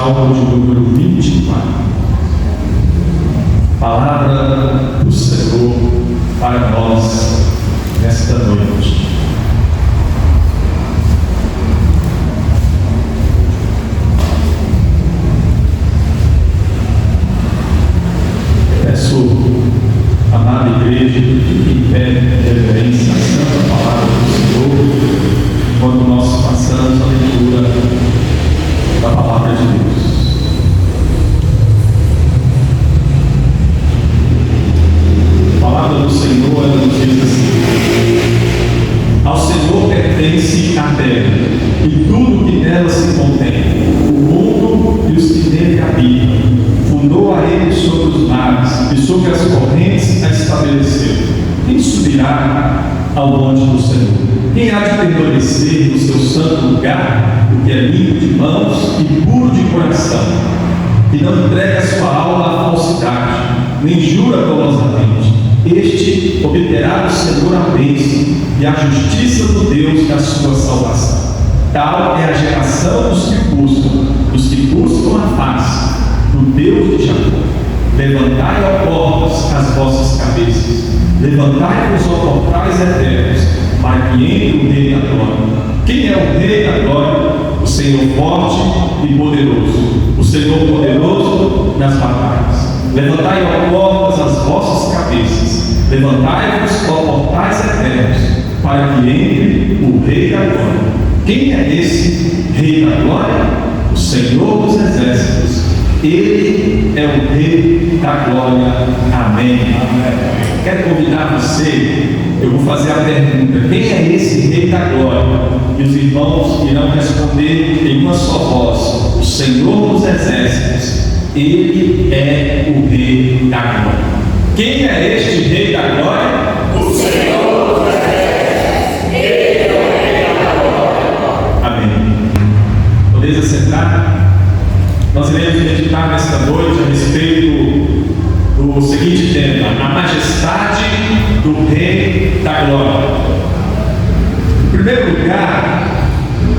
Salmo de número 24. Palavra do Senhor para nós nesta noite. Peço, amada igreja, que fique em pé de reverência à santa palavra do Senhor, enquanto nós passamos a leitura da palavra de Deus. A palavra do Senhor, ela nos diz assim: ao Senhor pertence a terra e tudo que nela se contém, o mundo e os que nele habitam. Fundou a ele sobre os mares e sobre as correntes a estabeleceu. Quem subirá ao monte do Senhor? Quem há de permanecer no seu santo lugar? O que é limpo de mãos e puro de coração, que não entrega sua alma à falsidade, nem jura dolosamente. Este obterá do Senhor a bênção e a justiça do Deus da sua salvação. Tal é a geração dos que buscam a face do Deus de Jacó. Levantai, ó portas, as vossas cabeças, levantai-vos, ó portais eternos, para que entre o Rei da Glória. Quem é o Rei da Glória? O Senhor forte e poderoso, o Senhor poderoso nas batalhas. Levantai, ó portas, as vossas cabeças, levantai-vos, ó portais eternos, para que entre o Rei da Glória. Quem é esse Rei da Glória? O Senhor dos Exércitos. Ele é o Rei da Glória. Amém. Quero convidar você, eu vou fazer a pergunta: quem é esse Rei da Glória? E os irmãos irão responder em uma só voz: o Senhor dos Exércitos. Ele é o Rei da Glória. Quem é este Rei da Glória? O Senhor dos Exércitos. Ele é o Rei da Glória. Amém. Podeis assentar? Nós iremos meditar nesta noite a respeito do seguinte tema: a majestade do Rei da Glória. Em primeiro lugar,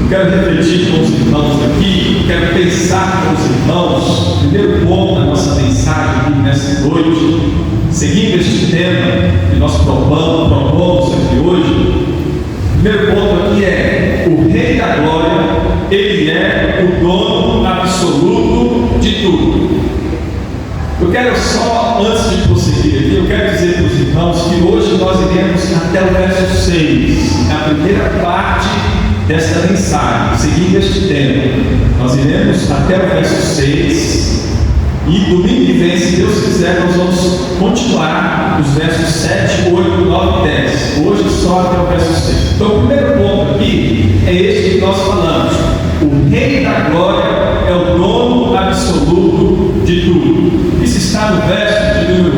eu quero refletir com os irmãos aqui, quero pensar com os irmãos. Primeiro ponto da nossa mensagem aqui nesta noite, seguindo este tema que nós propomos aqui hoje. O primeiro ponto aqui é: o Rei da Glória, ele é o dono absoluto de tudo. Eu quero só, antes de prosseguir aqui, eu quero dizer para os irmãos que hoje nós iremos até o verso 6, na primeira parte desta mensagem, seguindo este tema. Nós iremos até o verso 6 e domingo que vem, se Deus quiser, nós vamos continuar os versos 7, 8, 9 e 10. Hoje só até o verso 6. Então o primeiro ponto aqui é este que nós falamos: o Rei da Glória é o dono absoluto de tudo. Isso está no verso de número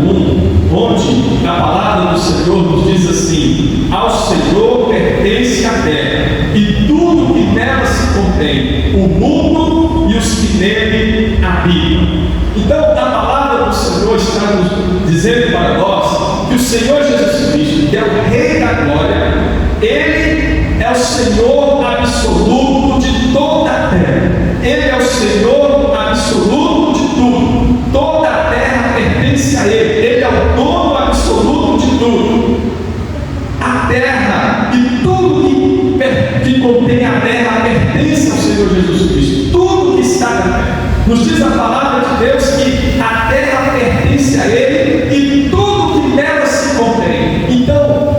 1, onde a palavra do Senhor nos diz assim: ao Senhor pertence a terra e tudo que nela se contém, o mundo e os que nele habitam. Então a palavra do Senhor está nos dizendo para nós que o Senhor Jesus Cristo, que é o Rei da Glória, ele é o Senhor absoluto de toda a terra. Ele é o Senhor absoluto de tudo. Toda a terra pertence a Ele. Ele é o dono absoluto de tudo. A terra e tudo que contém a terra pertence ao Senhor Jesus Cristo. Tudo que está na terra. Nos diz a palavra de Deus que a terra pertence a Ele e tudo que nela se contém. Então,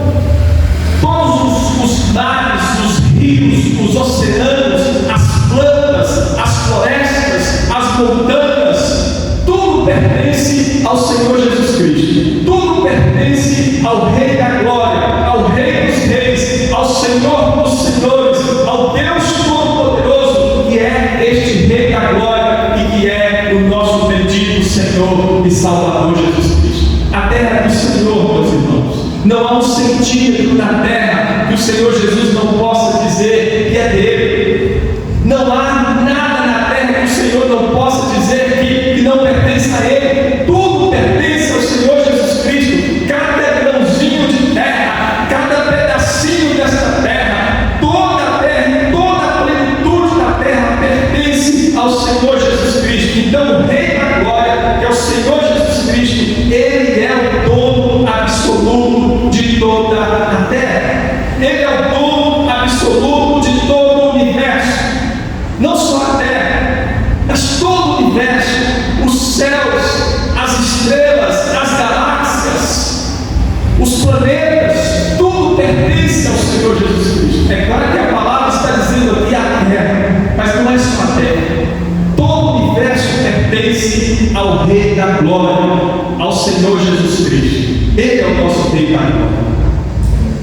todos os mares, os rios, os oceanos, as plantas, as florestas, as montanhas, tudo pertence ao Senhor Jesus Cristo. Tudo pertence ao Rei da Glória, ao Rei dos Reis, ao Senhor dos Senhores, ao Deus Todo-Poderoso, que é este Rei da Glória e que é o nosso bendito Senhor e Salvador Jesus Cristo. A terra é do Senhor, meus irmãos. Não há um centímetro na terra que o Senhor Jesus não possa dizer que é dele. Não há nada na terra que o Senhor não possa dizer que não pertence a Ele. Tudo pertence ao Senhor Jesus Cristo. Cada grãozinho de terra, cada pedacinho desta terra, toda a terra e toda a plenitude da terra pertence ao Senhor Jesus Cristo. Não só a terra, mas todo o universo, os céus, as estrelas, as galáxias, os planetas, tudo pertence ao Senhor Jesus Cristo. É claro que a palavra está dizendo aqui a terra, mas não é só a terra. Todo o universo pertence ao Rei da Glória, ao Senhor Jesus Cristo. Ele é o nosso Rei da Glória.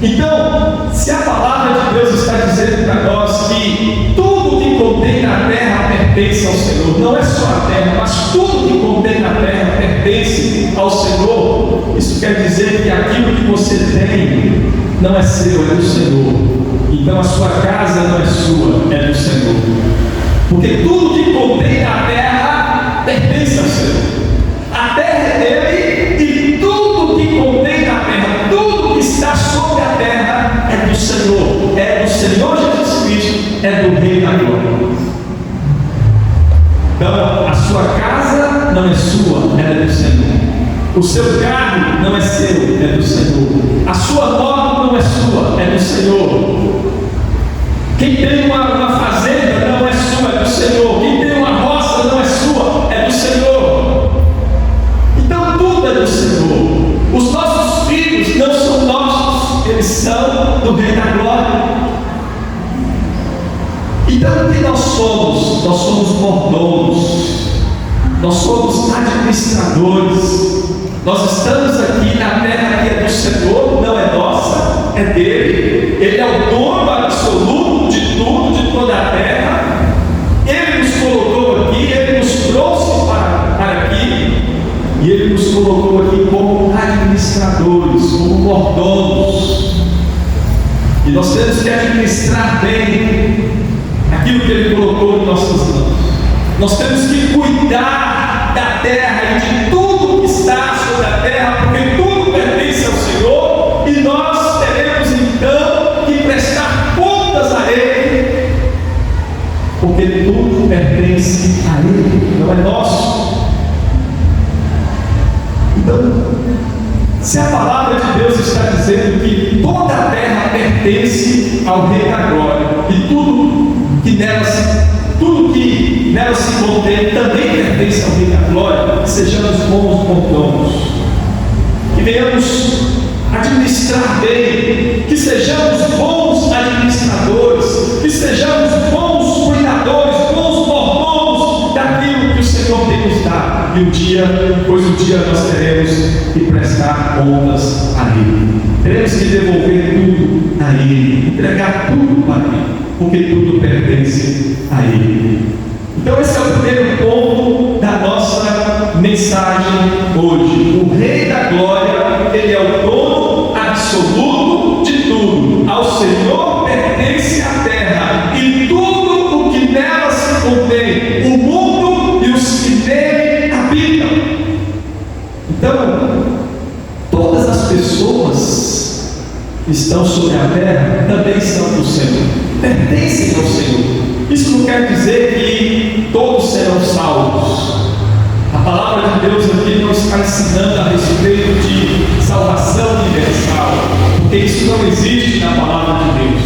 Então, se a palavra de Deus está dizendo para nós que tudo que contém na terra pertence ao Senhor, não é só a terra, mas tudo que contém na terra pertence ao Senhor, isso quer dizer que aquilo que você tem não é seu, é do Senhor. Então a sua casa não é sua, é do Senhor. Porque tudo que contém na terra pertence ao Senhor. A terra é dele e tudo que contém na terra, tudo que está sobre a terra é do Senhor. É do Senhor Jesus Cristo, é do Rei da Glória. Então, a sua casa não é sua, ela é do Senhor. O seu carro não é seu, é do Senhor. A sua moto não é sua, é do Senhor. Quem tem uma fazenda não é sua, é do Senhor. Quem tem uma roça não é sua, é do Senhor. Então tudo é do Senhor. Os nossos filhos não são nossos, eles são do Rei da Glória. Então o que nós somos? Nós somos mordomos, nós somos administradores. Nós estamos aqui na terra que é do Senhor, não é nossa, é dele. Ele é o dono absoluto de tudo, de toda a terra. Ele nos colocou aqui, ele nos trouxe para aqui, e ele nos colocou aqui como administradores, como mordomos. E nós temos que administrar bem aquilo que ele colocou em nossas mãos. Nós temos que cuidar da terra e de tudo que está sobre a terra, porque tudo pertence ao Senhor, e nós teremos então que prestar contas a Ele, porque tudo pertence a Ele, não é nosso. Então, se a palavra de Deus está dizendo que toda a terra pertence ao Rei da Glória, e tudo que nela se contém também pertence ao Rei da Glória, sejamos bons mordomos, que venhamos administrar bem, que sejamos bons administradores, que sejamos bons cuidadores, bons mordomos daquilo que o Senhor tem nos dado. E pois um dia nós teremos que prestar contas a Ele. Teremos que devolver tudo a Ele, entregar tudo para Ele, porque tudo pertence a Ele. Então esse é o primeiro ponto da nossa mensagem hoje. O Rei da Glória, Ele é o dono absoluto de tudo. Ao Senhor pertence a terra e tudo o que nela se contém, o mundo e os que nele habitam. Então, todas as pessoas que estão sobre a terra também são do Senhor, pertencem ao Senhor. Isso não quer dizer que todos serão salvos. A palavra de Deus aqui não está ensinando a respeito de salvação universal, porque isso não existe na palavra de Deus.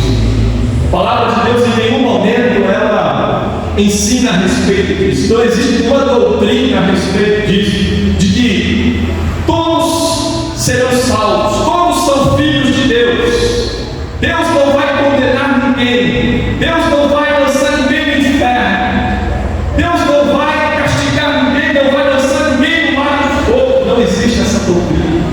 A palavra de Deus em nenhum momento ela ensina a respeito disso. Não existe nenhuma doutrina a respeito disso, de que todos serão salvos, todos são filhos de Deus. Deus não vai condenar ninguém, Deus não vai lançar ninguém no inferno, Deus não vai castigar ninguém, não vai lançar ninguém no mar de fogo. Não existe essa doutrina.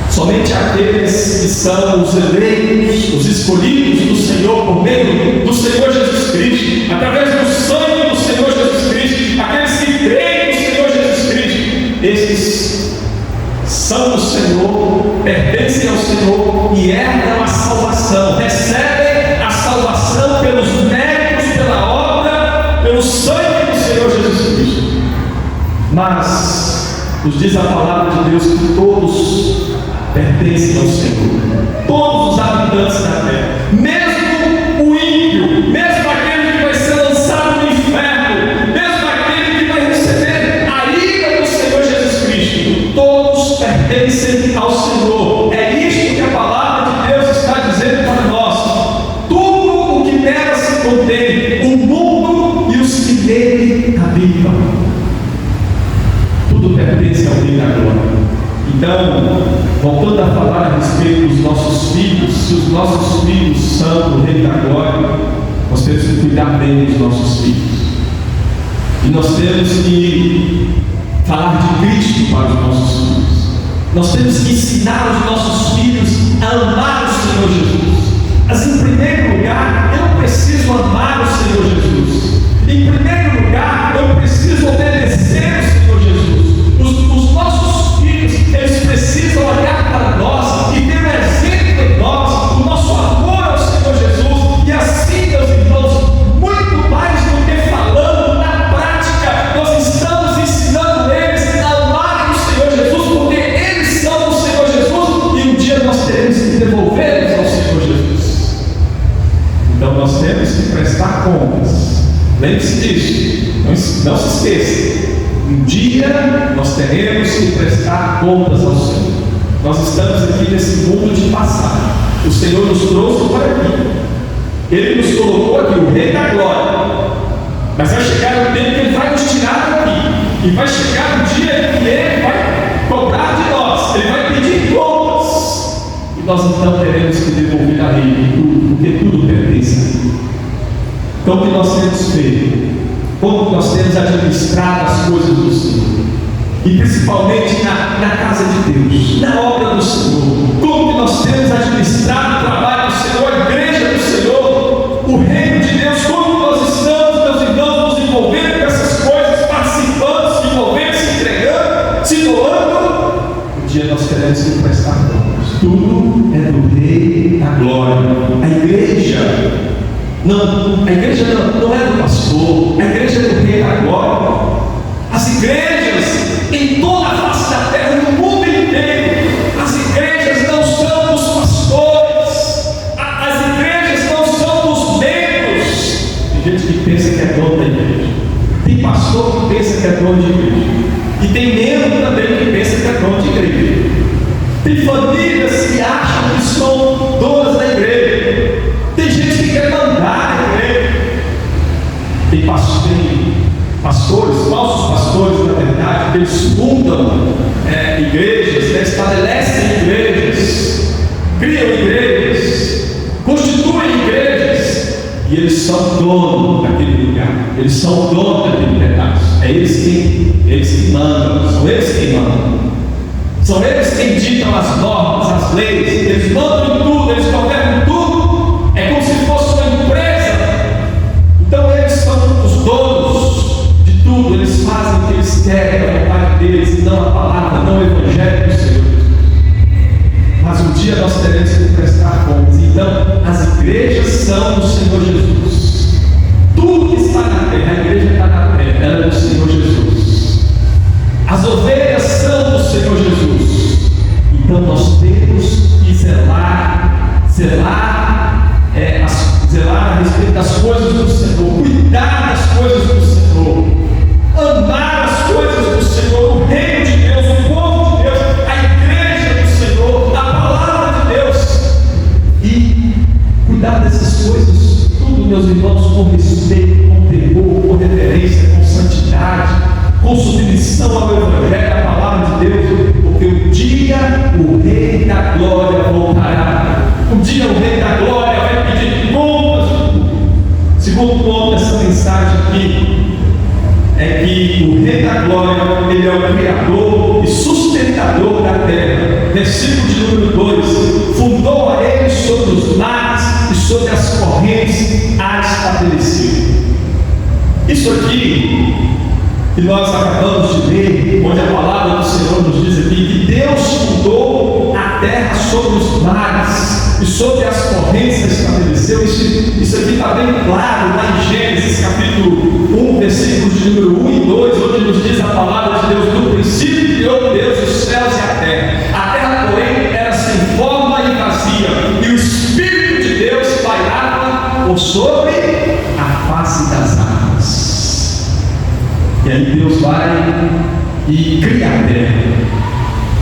Somente aqueles que são os eleitos, os escolhidos do Senhor, por meio do Senhor Jesus Cristo, através do sangue do Senhor Jesus Cristo, aqueles que creem no Senhor Jesus Cristo, esses são do Senhor, pertencem ao Senhor e herdam a salvação, recebem a salvação pelos méritos, pela obra, pelo sangue do Senhor Jesus Cristo. Mas nos diz a palavra de Deus que todos pertencem ao Senhor, todos os habitantes da terra, mesmo o ímpio, mesmo aquele que vai ser lançado no inferno, mesmo aquele que vai receber a ira do Senhor Jesus Cristo, todos pertencem ao Senhor. É isto que a palavra de Deus está dizendo para nós. Tudo o que nela se contém viva. Tudo pertence ao Rei da Glória. Então, voltando a falar a respeito dos nossos filhos, se os nossos filhos são do Rei da Glória, nós temos que cuidar bem dos nossos filhos. E nós temos que falar de Cristo para os nossos filhos. Nós temos que ensinar os nossos filhos a amar o Senhor Jesus. Mas em primeiro lugar, eu preciso amar o Senhor Jesus. Em primeiro lugar, eu preciso obedecer o Senhor Jesus. Os nossos filhos, eles precisam olhar para nós e ter um exemplo em nós, o nosso amor ao Senhor Jesus. E assim, meus irmãos, muito mais do que falando, na prática, nós estamos ensinando eles a amarem o Senhor Jesus, porque eles são o Senhor Jesus e um dia nós teremos que devolvê-los ao Senhor Jesus. Então nós temos que prestar contas. Lembre-se disso, não se esqueça. Um dia nós teremos que prestar contas ao Senhor. Nós estamos aqui nesse mundo de passagem. O Senhor nos trouxe para aqui. Ele nos colocou aqui, o Rei da Glória. Mas vai chegar o tempo que Ele vai nos tirar daqui. E vai chegar um dia que Ele vai cobrar de nós. Ele vai pedir contas. E nós então teremos que devolver a Ele tudo, porque tudo pertence a Ele. Então o que nós temos feito? Como nós temos administrado as coisas do Senhor, e principalmente na casa de Deus, na obra do Senhor, como que nós temos administrado o trabalho do Senhor, a igreja do Senhor, o reino de Deus, como nós estamos, meus irmãos, nos envolvendo com essas coisas, participando, se envolvendo, se entregando, se doando. Um dia nós teremos que prestar contas. Tudo é do Rei da Glória. A igreja não é do pastor, a igreja é do Rei da Glória. As igrejas em toda a face da terra, no mundo inteiro, as igrejas não são dos pastores, as igrejas não são dos membros. Tem gente que pensa que é dono da igreja, tem pastor que pensa que é dono de igreja, e tem membro também que pensa que é dono de igreja. Tem famílias que acham que são donas da igreja. Tem gente que quer mandar na igreja. Tem pastores, falsos pastores, na verdade, que eles fundam igrejas, estabelecem igrejas, criam igrejas, constituem igrejas, e eles são donos daquele lugar, eles são donos daquele pedaço. É eles que mandam, são eles quem mandam. São eles quem ditam as normas, as leis, eles mandam em tudo, eles governam tudo. É como se fosse uma empresa. Então eles são os donos de tudo, eles fazem o que eles querem, a vontade deles, e não a palavra, não o evangelho do Senhor. Mas um dia nós teremos que prestar contas. Então as igrejas são do Senhor Jesus. Tudo que está na terra, a igreja está na terra, ela é do Senhor Jesus. As ovelhas são do Senhor Jesus. Então nós temos que zelar a respeito das coisas do Senhor, cuidar das coisas do Senhor, amar as coisas do Senhor, o reino de Deus, o povo de Deus, a igreja do Senhor, a palavra de Deus, e cuidar dessas coisas, tudo, meus irmãos, com respeito, com temor, com reverência, com santidade, com submissão ao Evangelho, à palavra de Deus, porque um dia o Rei da Glória voltará. Um dia o Rei da Glória vai pedir contas. Segundo ponto dessa mensagem aqui é que o Rei da Glória, ele é o Criador e sustentador da terra. Versículo de número 2: fundou a ele sobre os mares e sobre as correntes a estabeleceu. Isso aqui que nós acabamos de ler, onde a palavra do Senhor nos diz aqui que Deus fundou a terra sobre os mares e sobre as correntes estabeleceu. Isso aqui está bem claro lá em Gênesis capítulo 1, versículos de número 1 e 2, onde nos diz a palavra de Deus: no princípio criou Deus os céus e a terra, porém era sem forma e vazia, e o Espírito de Deus pairava por sobre a face das águas. E aí Deus vai e cria a terra.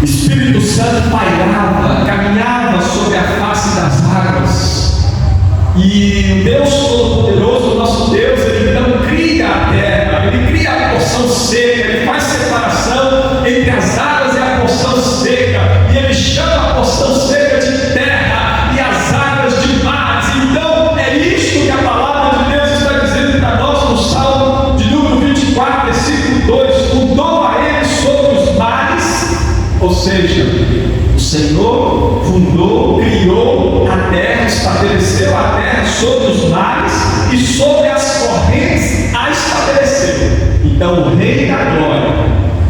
O Espírito Santo pairava, caminhava sobre a face das águas. E o Deus Todo-Poderoso, nosso Deus, Ele então cria a terra. Ele cria a seja, o Senhor fundou, criou a terra, estabeleceu a terra sobre os mares e sobre as correntes a estabeleceu. Então o Rei da Glória,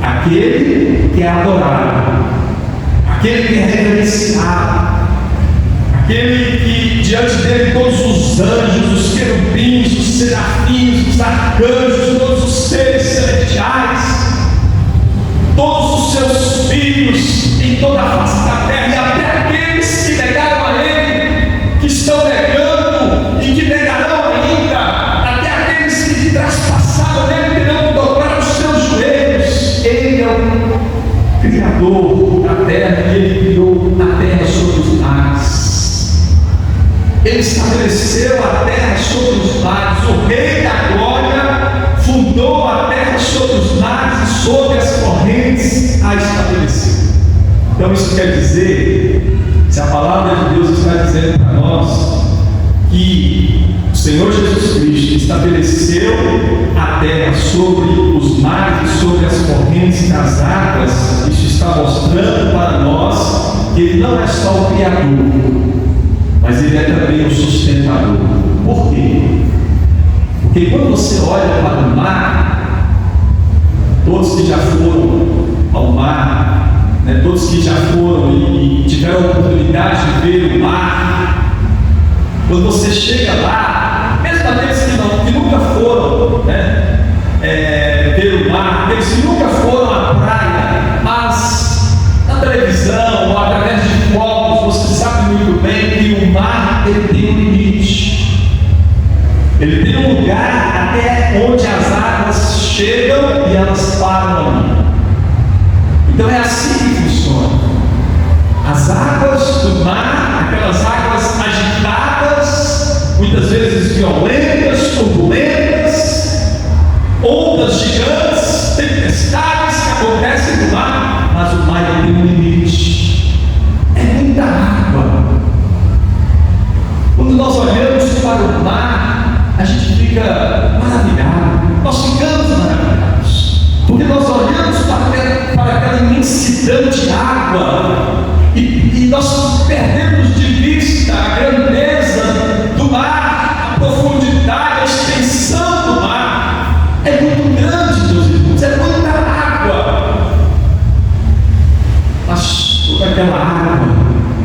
aquele que é adorado, aquele que é reverenciado, aquele que diante dele todos os anjos, os querubins, os serafins, os arcanjos, todos os seres celestiais, todos os seus filhos em toda a face da terra, e até aqueles que negaram a Ele, que estão negando e que negarão ainda, até aqueles que traspassaram Ele, terão que dobrar os seus joelhos. Ele é o Criador da terra, e Ele criou a terra sobre os mares. Ele estabeleceu a terra sobre os mares. O Rei da Glória fundou a terra sobre os mares e sobre as correntes a estabeleceu. Então isso quer dizer, se a palavra de Deus está dizendo para nós que o Senhor Jesus Cristo estabeleceu a terra sobre os mares e sobre as correntes das águas, isso está mostrando para nós que Ele não é só o Criador, mas Ele é também o sustentador. Por quê? Porque quando você olha para o mar, todos que já foram ao mar, todos que já foram e tiveram a oportunidade de ver o mar, quando você chega lá, mesmo aqueles que nunca foram ver o mar, aqueles que nunca foram à praia, mas na televisão ou através de fotos, você sabe muito bem que o mar ele tem um limite, ele tem um lugar até onde as águas chegam e elas param ali. Então é assim que funciona. As águas do mar, aquelas águas agitadas, muitas vezes violentas, turbulentas, ondas gigantes, tempestades que acontecem no mar, mas o mar tem um limite. É muita água. Quando nós olhamos para o mar, a gente fica maravilhado. Nós ficamos maravilhados, porque nós olhamos para aquela imensidão de água e nós perdemos de vista a grandeza do mar, a profundidade, a extensão do mar. É muito grande, meus irmãos, é muita água. Mas toda aquela água,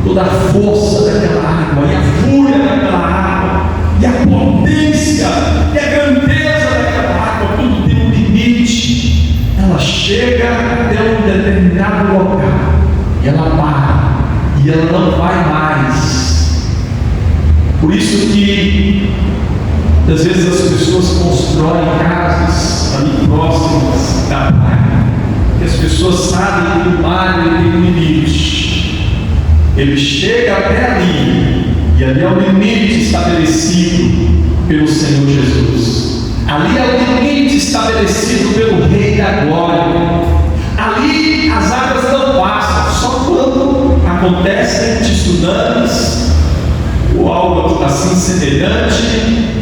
toda a força daquela água, e a fúria daquela água, e a potência, e a grandeza daquela água, tudo tem um limite. Ela chega até um determinado local, e ela para, e ela não vai mais. Por isso que às vezes as pessoas constroem casas ali próximas da praia, porque as pessoas sabem que o mar tem um limite. Ele chega até ali, e ali é o limite estabelecido pelo Senhor Jesus. Ali é o limite estabelecido pelo Rei da Glória. Ali as águas não passam, só quando acontecem tsunamis ou algo assim semelhante.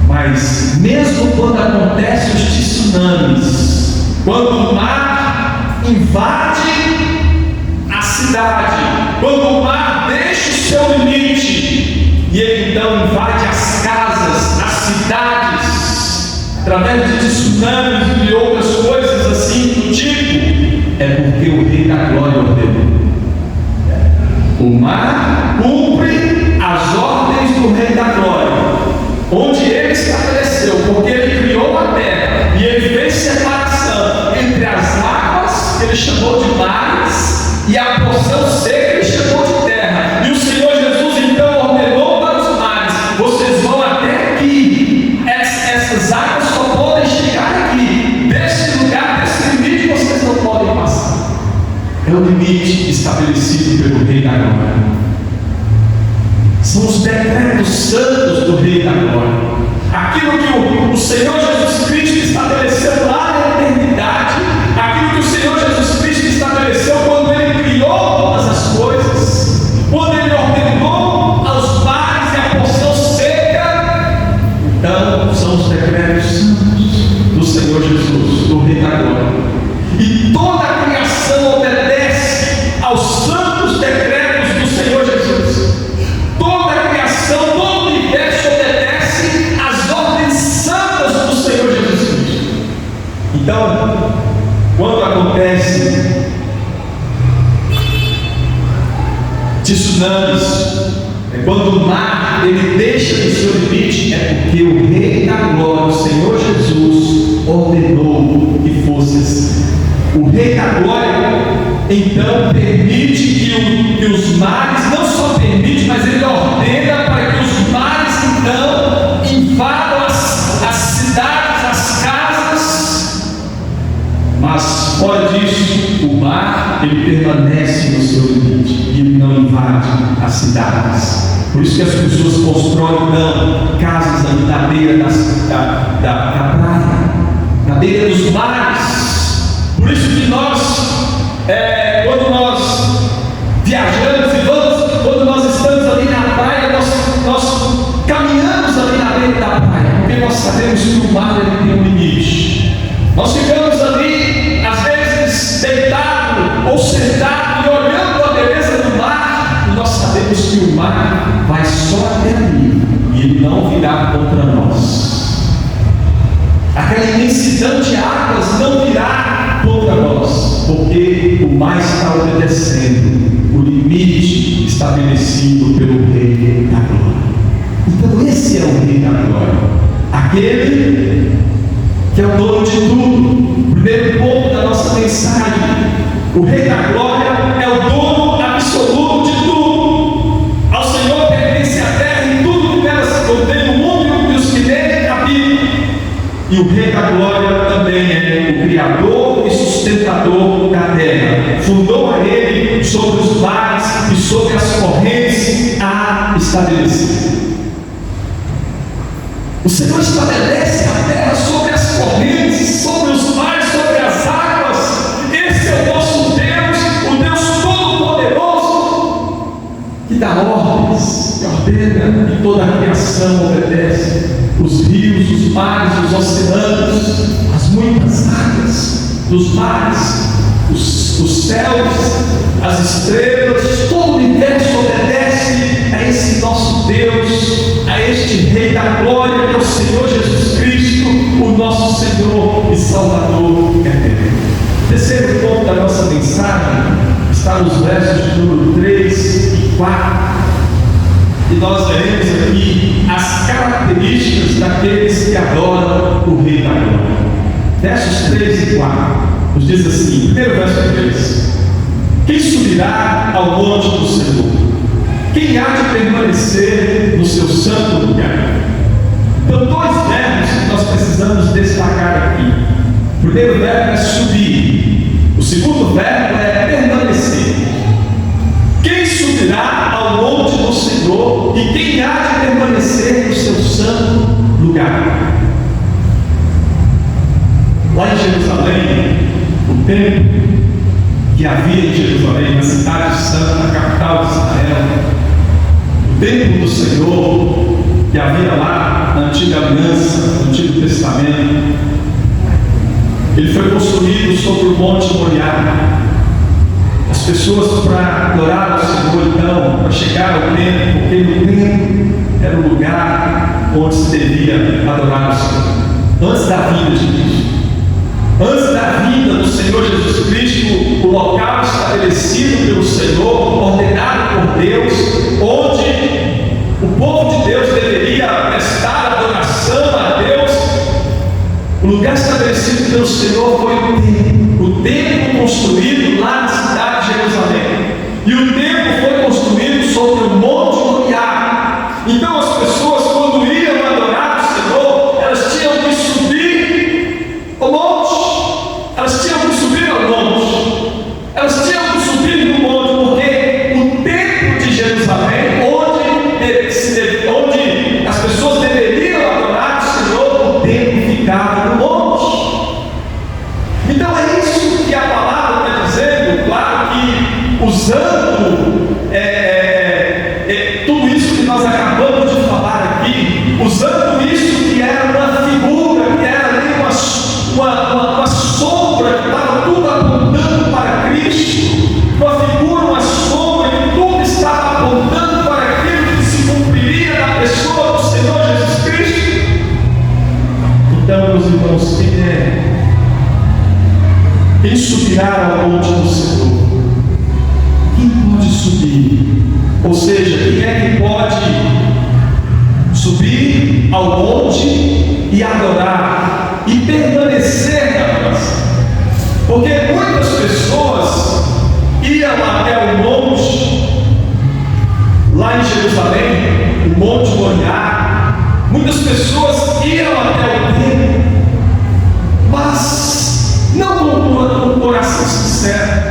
Mas mesmo quando acontecem os tsunamis, quando o mar invade a cidade, quando o mar deixa o seu limite e ele então invade as casas, as cidades, através de tsunamis e de outras coisas assim do tipo, é porque o Rei da Glória ordenou. O mar cumpre as ordens do Rei da Glória, onde ele estabeleceu, porque ele criou a terra e ele fez separação entre as águas, que ele chamou de mares, e a porção seca, que ele chamou de terra. E o Senhor Jesus então ordenou para os mares: vocês vão até aqui, essas águas só podem chegar aqui, desse lugar, desse limite vocês não podem passar. É o limite estabelecido pelo Rei da Glória. São os decretos santos do Rei da Glória. Aquilo que o Senhor Jesus Cristo estabeleceu lá na eternidade, aquilo que o Senhor Jesus Cristo estabeleceu quando Ele criou todas as coisas, quando Ele ordenou aos mares e a porção seca. Então, são os decretos santos do Senhor Jesus, do Rei da Glória. E toda a criação obedece Então, quando acontece tsunamis, quando o mar ele deixa de seu limite, é porque o Rei da Glória, o Senhor Jesus, ordenou que fosse assim. O Rei da Glória então permite que os mares, não só permite, mas ele ordena para que os mares então invadam as cidades, as casas. Mas fora disso, o mar ele permanece no seu limite e ele não invade as cidades. Por isso que as pessoas constroem então casas ali na beira da praia, na beira dos mares. Por isso que quando nós viajamos e quando nós estamos ali na praia, nós caminhamos ali na beira da praia, porque nós sabemos que o mar ele tem um limite. Nós ficamos ali, às vezes, deitado ou sentado e olhando a beleza do mar, e nós sabemos que o mar vai só até ali e ele não virá contra nós. Aquela imensidão de águas não virá contra nós, porque o mar está obedecendo o limite estabelecido pelo Rei da Glória. Então esse é o Rei da Glória, aquele que é o dono de tudo. Primeiro ponto da nossa mensagem: o Rei da Glória é o dono absoluto de tudo. Ao Senhor pertence a terra e tudo que nela se contém, o mundo e os que nele habitam. E o Rei da Glória também é o Criador e sustentador da terra. Fundou a ele sobre os mares e sobre as correntes a estabelecer. O Senhor estabelece a terra sobre as correntes, sobre os mares, sobre as águas. Esse é o nosso Deus, o Deus Todo-Poderoso, que dá ordens, que ordena e toda a criação obedece. Os rios, os mares, os oceanos, as muitas águas dos mares, os céus, as estrelas, todo o universo obedece a esse nosso Deus, a este Rei da Glória, que é o Senhor Jesus Cristo, o nosso Senhor e Salvador eterno. O terceiro ponto da nossa mensagem está nos versos de número 3 e 4. E nós veremos aqui as características daqueles que adoram o Rei da Glória. Versos 3 e 4 nos diz assim, primeiro verso 3: quem subirá ao monte do Senhor? Quem há de permanecer no seu santo lugar? Então, dois verbos que nós precisamos destacar aqui. O primeiro verbo é subir, o segundo verbo é permanecer. Quem subirá ao monte do Senhor e quem há de permanecer no seu santo lugar? Lá em Jerusalém, o templo que havia em Jerusalém, na cidade santa, na capital de Israel, o templo do Senhor que havia lá na antiga aliança, no Antigo Testamento, ele foi construído sobre o Monte Moriá. As pessoas, para adorar o Senhor, então, para chegar ao templo, porque no templo era o lugar onde se devia adorar o Senhor, antes da vinda de Cristo. Antes da vinda do Senhor Jesus Cristo, o local estabelecido pelo Senhor, ordenado por Deus, onde o povo de Deus deveria prestar adoração a Deus, o lugar estabelecido pelo Senhor foi o templo construído lá na cidade de Jerusalém. E o templo foi construído sobre o Monte Moriá. Então as pessoas, quando iam adorar o Senhor, elas tinham que subir ao monte. Elas tinham que subir ao monte. Elas tinham que subir no monte, porque o templo de Jerusalém, onde as pessoas deveriam adorar o Senhor, o templo ficava no monte. Então é isso que a palavra está dizendo, claro que usando tudo isso que nós acabamos de falar aqui, usando isso que era uma figura, que era ali uma sombra, que estava tudo apontando para Cristo, uma figura, uma sombra, que tudo estava apontando para aquilo que se cumpriria na pessoa do Senhor. Quem subirá ao monte do Senhor? Quem pode subir? Ou seja, quem é que pode subir ao monte e adorar e permanecer na adoração? Porque muitas pessoas iam até o monte, lá em Jerusalém, o Monte Moriá. Muitas pessoas iam até o templo, mas não com um coração sincero,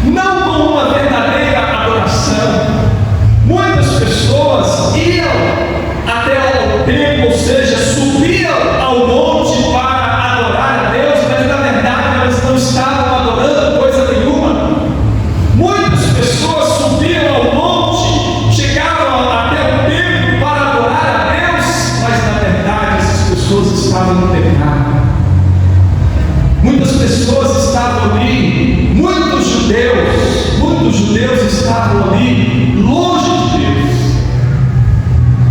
não com uma verdadeira adoração. Muitas pessoas iam até o templo, ou seja, subiam ao monte para adorar a Deus, mas na verdade elas não estavam adorando coisa nenhuma. Muitas pessoas subiam ao monte, chegavam até o templo para adorar a Deus, mas na verdade essas pessoas estavam no pecado. Muitas pessoas estavam ali, muitos judeus estavam ali longe de Deus,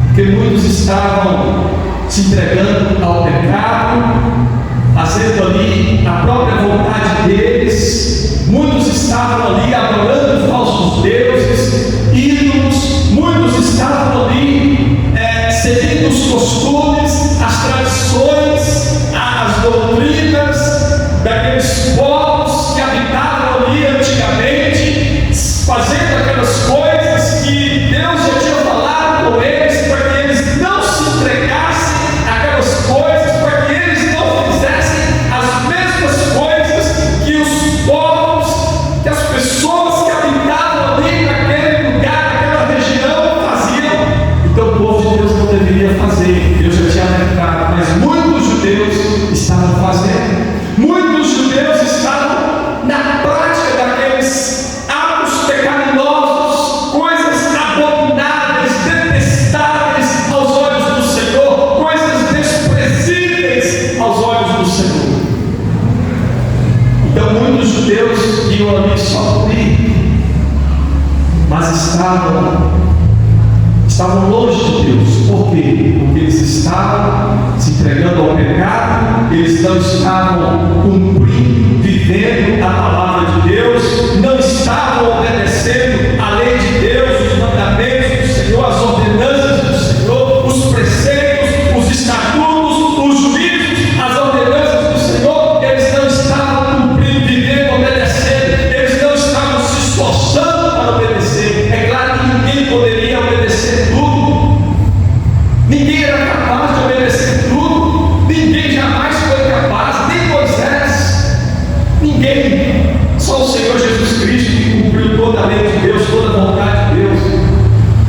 porque muitos estavam se entregando ao pecado, fazendo ali a própria vontade deles. Muitos estavam ali adorando falsos deuses, ídolos. Muitos estavam ali seguindo os costumes, as tradições, as doutrinas daqueles povos que habitavam ali antigamente, fazendo aquelas coisas que Deus já tinha falado com eles, para que eles não se entregassem àquelas coisas, para que eles não fizessem as mesmas coisas que os povos, que as pessoas que habitavam ali naquele lugar, naquela região faziam. Então o povo de Deus não deveria fazer, Deus já tinha alertado, mas muitos judeus estavam fazendo. Muitos judeus estavam na prática daqueles atos pecaminosos, coisas abomináveis, detestáveis aos olhos do Senhor, coisas desprezíveis aos olhos do Senhor. Então muitos judeus iam ali só por ir, mas estavam longe de Deus. Por quê? Porque eles estavam se entregando ao pecado, eles não estavam cumprindo, vivendo a palavra de Deus, não estavam obedecendo a lei de Deus, os mandamentos do Senhor, as ordenanças do Senhor, os preceitos, os estatutos, os juízos, as ordenanças do Senhor. Eles não estavam cumprindo, vivendo, obedecendo, eles não estavam se esforçando para obedecer. É claro que ninguém poderia obedecer tudo, ninguém era capaz de obedecer tudo, ninguém jamais foi capaz, nem Moisés, ninguém, só o Senhor Jesus Cristo que cumpriu toda a lei de Deus, toda a vontade de Deus.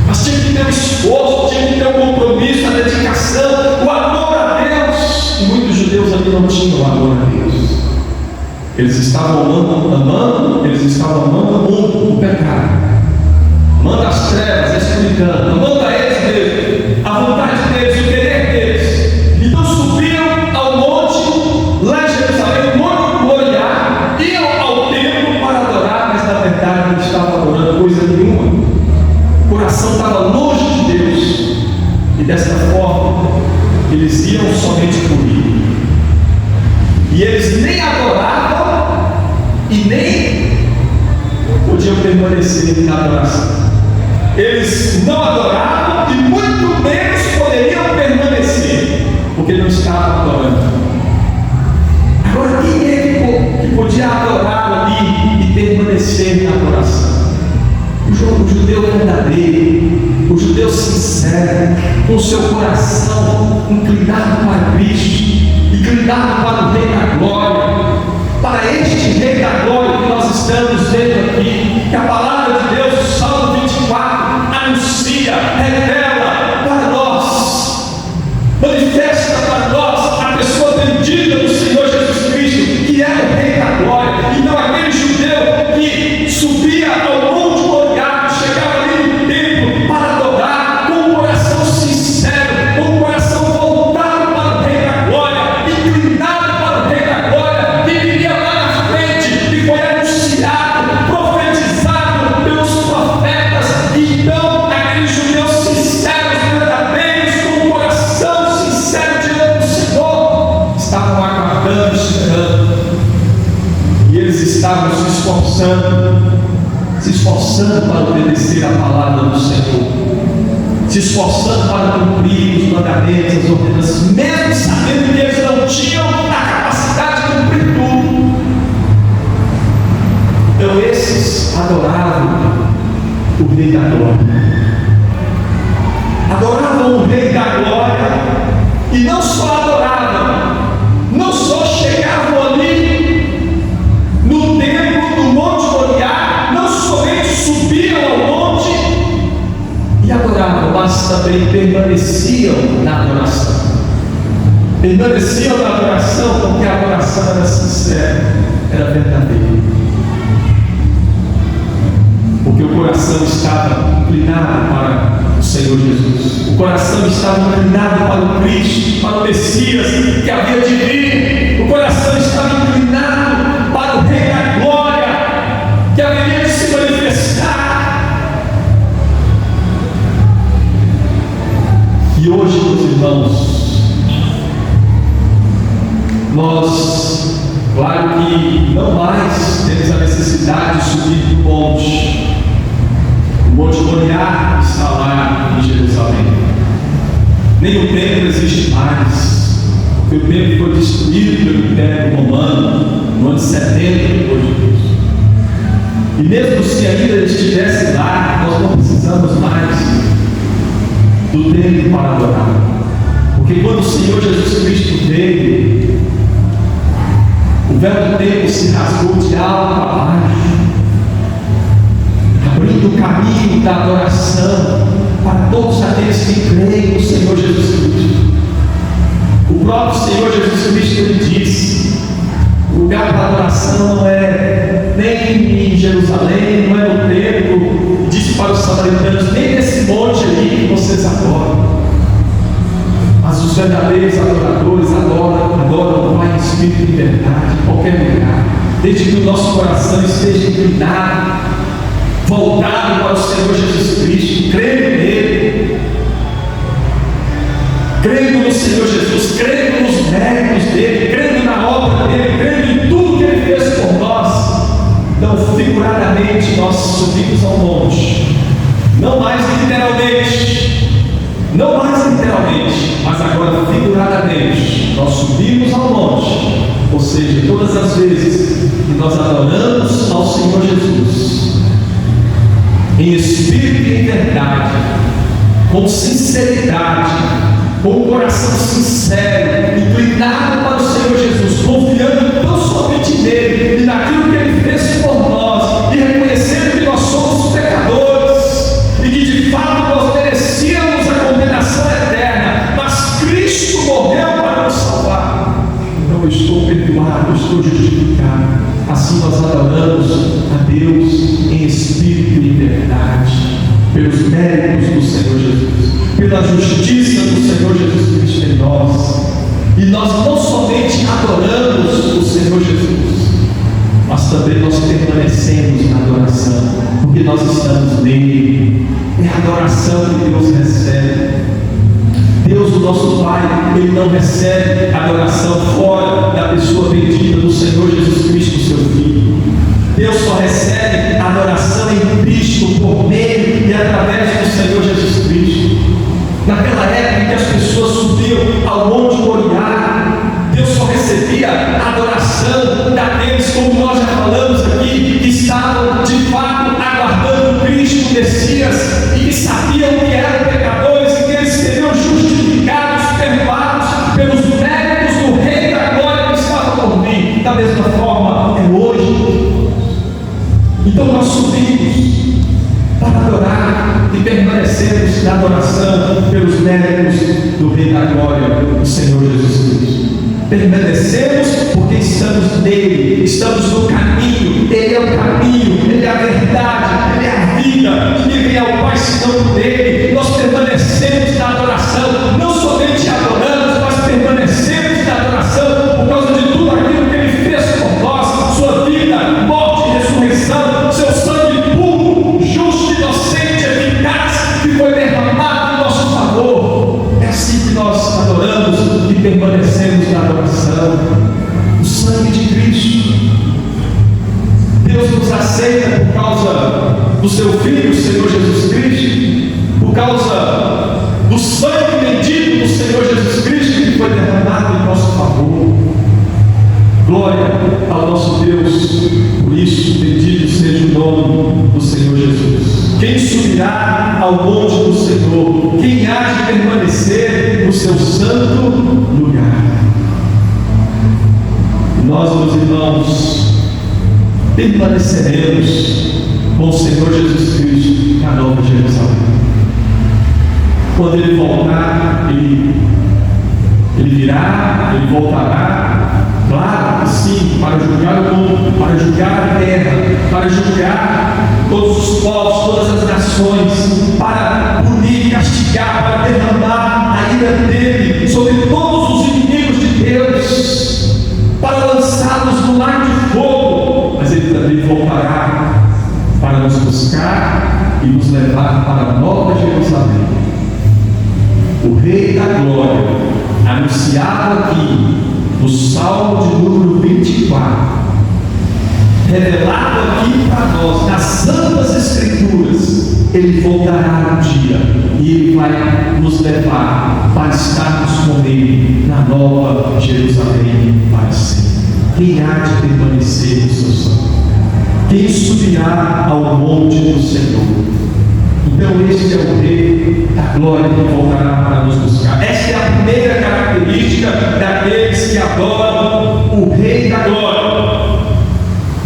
Mas tinha que ter um esforço, tinha que ter um compromisso, a dedicação, o amor a Deus. E muitos judeus ali não tinham amor a Deus. Eles estavam amando o mundo, o pecado, amando as trevas, a escuridão, amando a eles mesmos, a vontade deles, o querer deles. Então subiam ao monte, lá em Jerusalém, o Monte Moriá, iam ao templo para adorar, mas na verdade não estavam adorando coisa nenhuma. O coração estava longe de Deus, e desta forma eles iam somente por ir. E eles nem adoravam e nem podiam permanecer na adoração. Eles não adoravam e muito menos poderiam permanecer, porque não estavam adorando. Agora, quem é que podia adorar ali e permanecer na adoração? O judeu verdadeiro, o judeu sincero, com o seu coração inclinado para Cristo, inclinado para o Rei da Glória, para este Rei da Glória que nós estamos vendo aqui, que a palavra de Deus, o Salmo 24, anuncia, revela para nós, manifesta para nós a pessoa bendita do Senhor Jesus Cristo, que é o Rei da Glória. Então aquele judeu que subia ao Monte Moriá, chegava ali no templo para adorar, com o coração sincero, com o coração voltado para o Rei da Glória, inclinado para o Rei se esforçando para obedecer a palavra do Senhor, se esforçando para cumprir os mandamentos, as ordenanças, mesmo sabendo que eles não tinham a capacidade de cumprir tudo. Então esses adoravam o Rei da Glória. Adoravam o Rei da Glória, e não só adoravam, não só chegavam ali no templo, no Monte Moriá, não somente subiam ao monte e adoravam, mas também permaneciam na adoração. Permaneciam na adoração porque a adoração era sincera, era verdadeira. Porque o coração estava inclinado para o Senhor Jesus. O coração estava inclinado para o Cristo, para o Messias que havia de vir. O coração estava inclinado para o Rei da Glória que haveria de se manifestar. E hoje, meus irmãos, nós, claro que não mais temos a necessidade de subir do monte. O Monte Moriá está lá em Jerusalém. Nem o templo existe mais, porque o templo foi destruído pelo Império Romano no ano 70 depois de Cristo. E mesmo se ainda ele estivesse lá, nós não precisamos mais do templo para adorar. Porque quando o Senhor Jesus Cristo veio, o véu do templo se rasgou de alto a baixo, abrindo o caminho da adoração para todos aqueles que creem no Senhor Jesus Cristo. O próprio Senhor Jesus Cristo ele disse: o lugar da adoração não é nem em Jerusalém, não é no templo. Disse para os samaritanos: nem nesse monte ali que vocês adoram. Mas os verdadeiros adoradores adoram o Pai em espírito e verdade, em qualquer lugar, desde que o nosso coração esteja inclinado, voltado para o Senhor Jesus Cristo, crendo nele, crendo no Senhor Jesus, crendo nos méritos dele, crendo na obra dele, crendo em tudo que ele fez por nós. Então, figuradamente, nós subimos ao monte, não mais literalmente, mas agora figuradamente, nós subimos ao monte, ou seja, todas as vezes que nós adoramos ao Senhor Jesus, em espírito e em verdade, com sinceridade, com o coração sincero, inclinado para o Senhor Jesus, confiando tão somente nele e naquilo que ele fez por nós, e reconhecendo que nós somos pecadores e que de fato nós merecíamos a condenação eterna, mas Cristo morreu para nos salvar. Então eu estou perdoado, eu estou justificado. Assim nós adoramos a Deus em espírito e em verdade, pelos méritos do Senhor Jesus, pela justiça do Senhor Jesus Cristo em nós. E nós não somente adoramos o Senhor Jesus, mas também nós permanecemos na adoração, porque nós estamos nele. É a adoração que Deus recebe. Deus, o nosso Pai, ele não recebe adoração fora da pessoa bendita do Senhor Jesus Cristo, seu Filho. Deus só recebe adoração em Cristo, por meio e através do Senhor Jesus Cristo. Naquela época em que as pessoas subiam ao Monte Moriá, Deus só recebia adoração daqueles, como nós já falamos aqui, que estavam de fato aguardando Cristo, o Messias, e que sabiam que eram pecadores e que eles seriam justificados, perdoados pelos méritos do Rei da Glória que estava por vir. Da mesma forma é hoje. Então nós subimos para adorar e permanecemos na adoração pelos méritos do Rei da Glória, o Senhor Jesus Cristo. Permanecemos porque estamos nele, estamos no caminho. Ele é o caminho, ele é a verdade, ele é a vida. Ninguém é o Pai senão por ele. Nós permanecemos na adoração, não somente adoramos, mas permanecemos na adoração por causa de tudo aquilo que ele fez por nós, sua vida, morte e ressurreição, seu sangue puro, justo, inocente, eficaz, que foi derramado em nosso favor. É assim que nós adoramos e permanecemos na adoração. O sangue de Cristo. Deus nos do seu Filho, o Senhor Jesus Cristo, por causa do sangue bendito do Senhor Jesus Cristo que foi derramado em nosso favor. Glória ao nosso Deus, por isso, bendito seja o nome do Senhor Jesus. Quem subirá ao monte do Senhor? Quem há de permanecer no seu santo lugar? Nós, meus irmãos, permaneceremos com o Senhor Jesus Cristo na Nova Jerusalém. Quando Ele voltar, Ele virá, Ele voltará, claro que sim, para julgar o mundo, para julgar a terra, para julgar todos os povos, todas as nações, para punir, castigar, para derramar a ira dele sobre todos os inimigos de Deus, para lançá-los no lago de fogo. Mas Ele também voltará para nos buscar e nos levar para a Nova Jerusalém. O Rei da Glória, anunciado aqui no Salmo de número 24, revelado aqui para nós nas Santas Escrituras, Ele voltará um dia e Ele vai nos levar para estarmos com Ele na Nova Jerusalém para sempre. Quem há de permanecer no seu santo? Quem subirá ao monte do Senhor? Então este é o Rei da Glória que voltará para nos buscar. Esta é a primeira característica daqueles que adoram o Rei da Glória,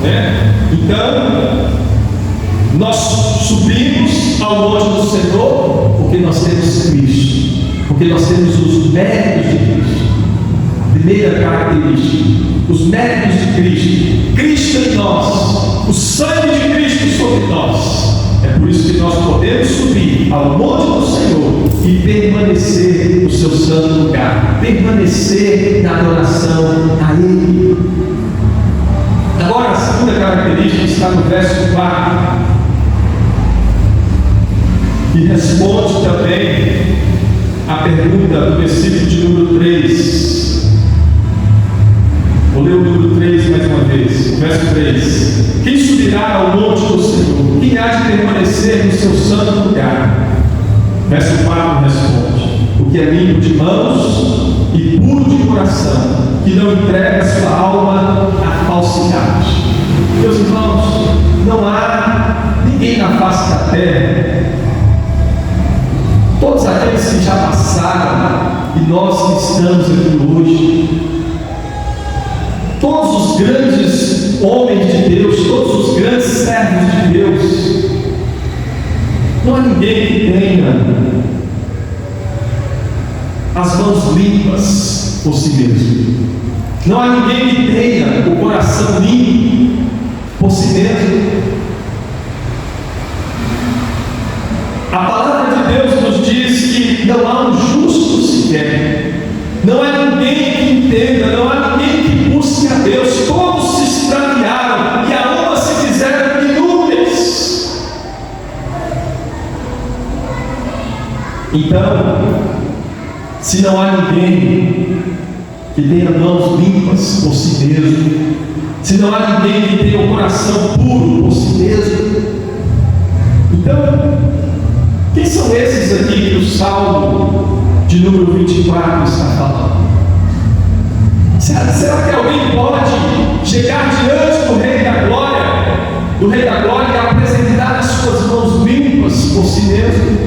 né? Então nós subimos ao monte do Senhor porque nós temos Cristo, porque nós temos os méritos de Cristo. Primeira característica, os méritos de Cristo, Cristo em nós, o sangue de Cristo sobre nós. É por isso que nós podemos subir ao monte do Senhor e permanecer no seu santo lugar, permanecer na adoração a Ele. Agora, a segunda característica está no verso 4, e responde também a pergunta do versículo de número 3. Vou ler o número 3 mais uma vez, o verso 3. Quem subirá ao monte do Senhor? Quem há de permanecer no seu santo lugar? Verso 4 responde: o que é limpo de mãos e puro de coração, que não entrega sua alma à falsidade. Meus irmãos, não há ninguém na face da terra, todos aqueles que já passaram e nós que estamos aqui hoje, todos os grandes homens de Deus, todos os grandes servos de Deus, não há ninguém que tenha as mãos limpas por si mesmo. Não há ninguém que tenha o coração limpo por si mesmo. A palavra de Deus nos diz que não há um justo sequer. Não há ninguém que entenda, não há ninguém que busque a Deus. Todos se extraviaram e a uma se fizeram inúteis. Então, se não há ninguém que tenha mãos limpas por si mesmo, se não há ninguém que tenha o coração puro por si mesmo, então, quem são esses aqui que o Salmo de número 24 está falando? Será que alguém pode chegar diante do Rei da Glória, e apresentar as suas mãos limpas por si mesmo,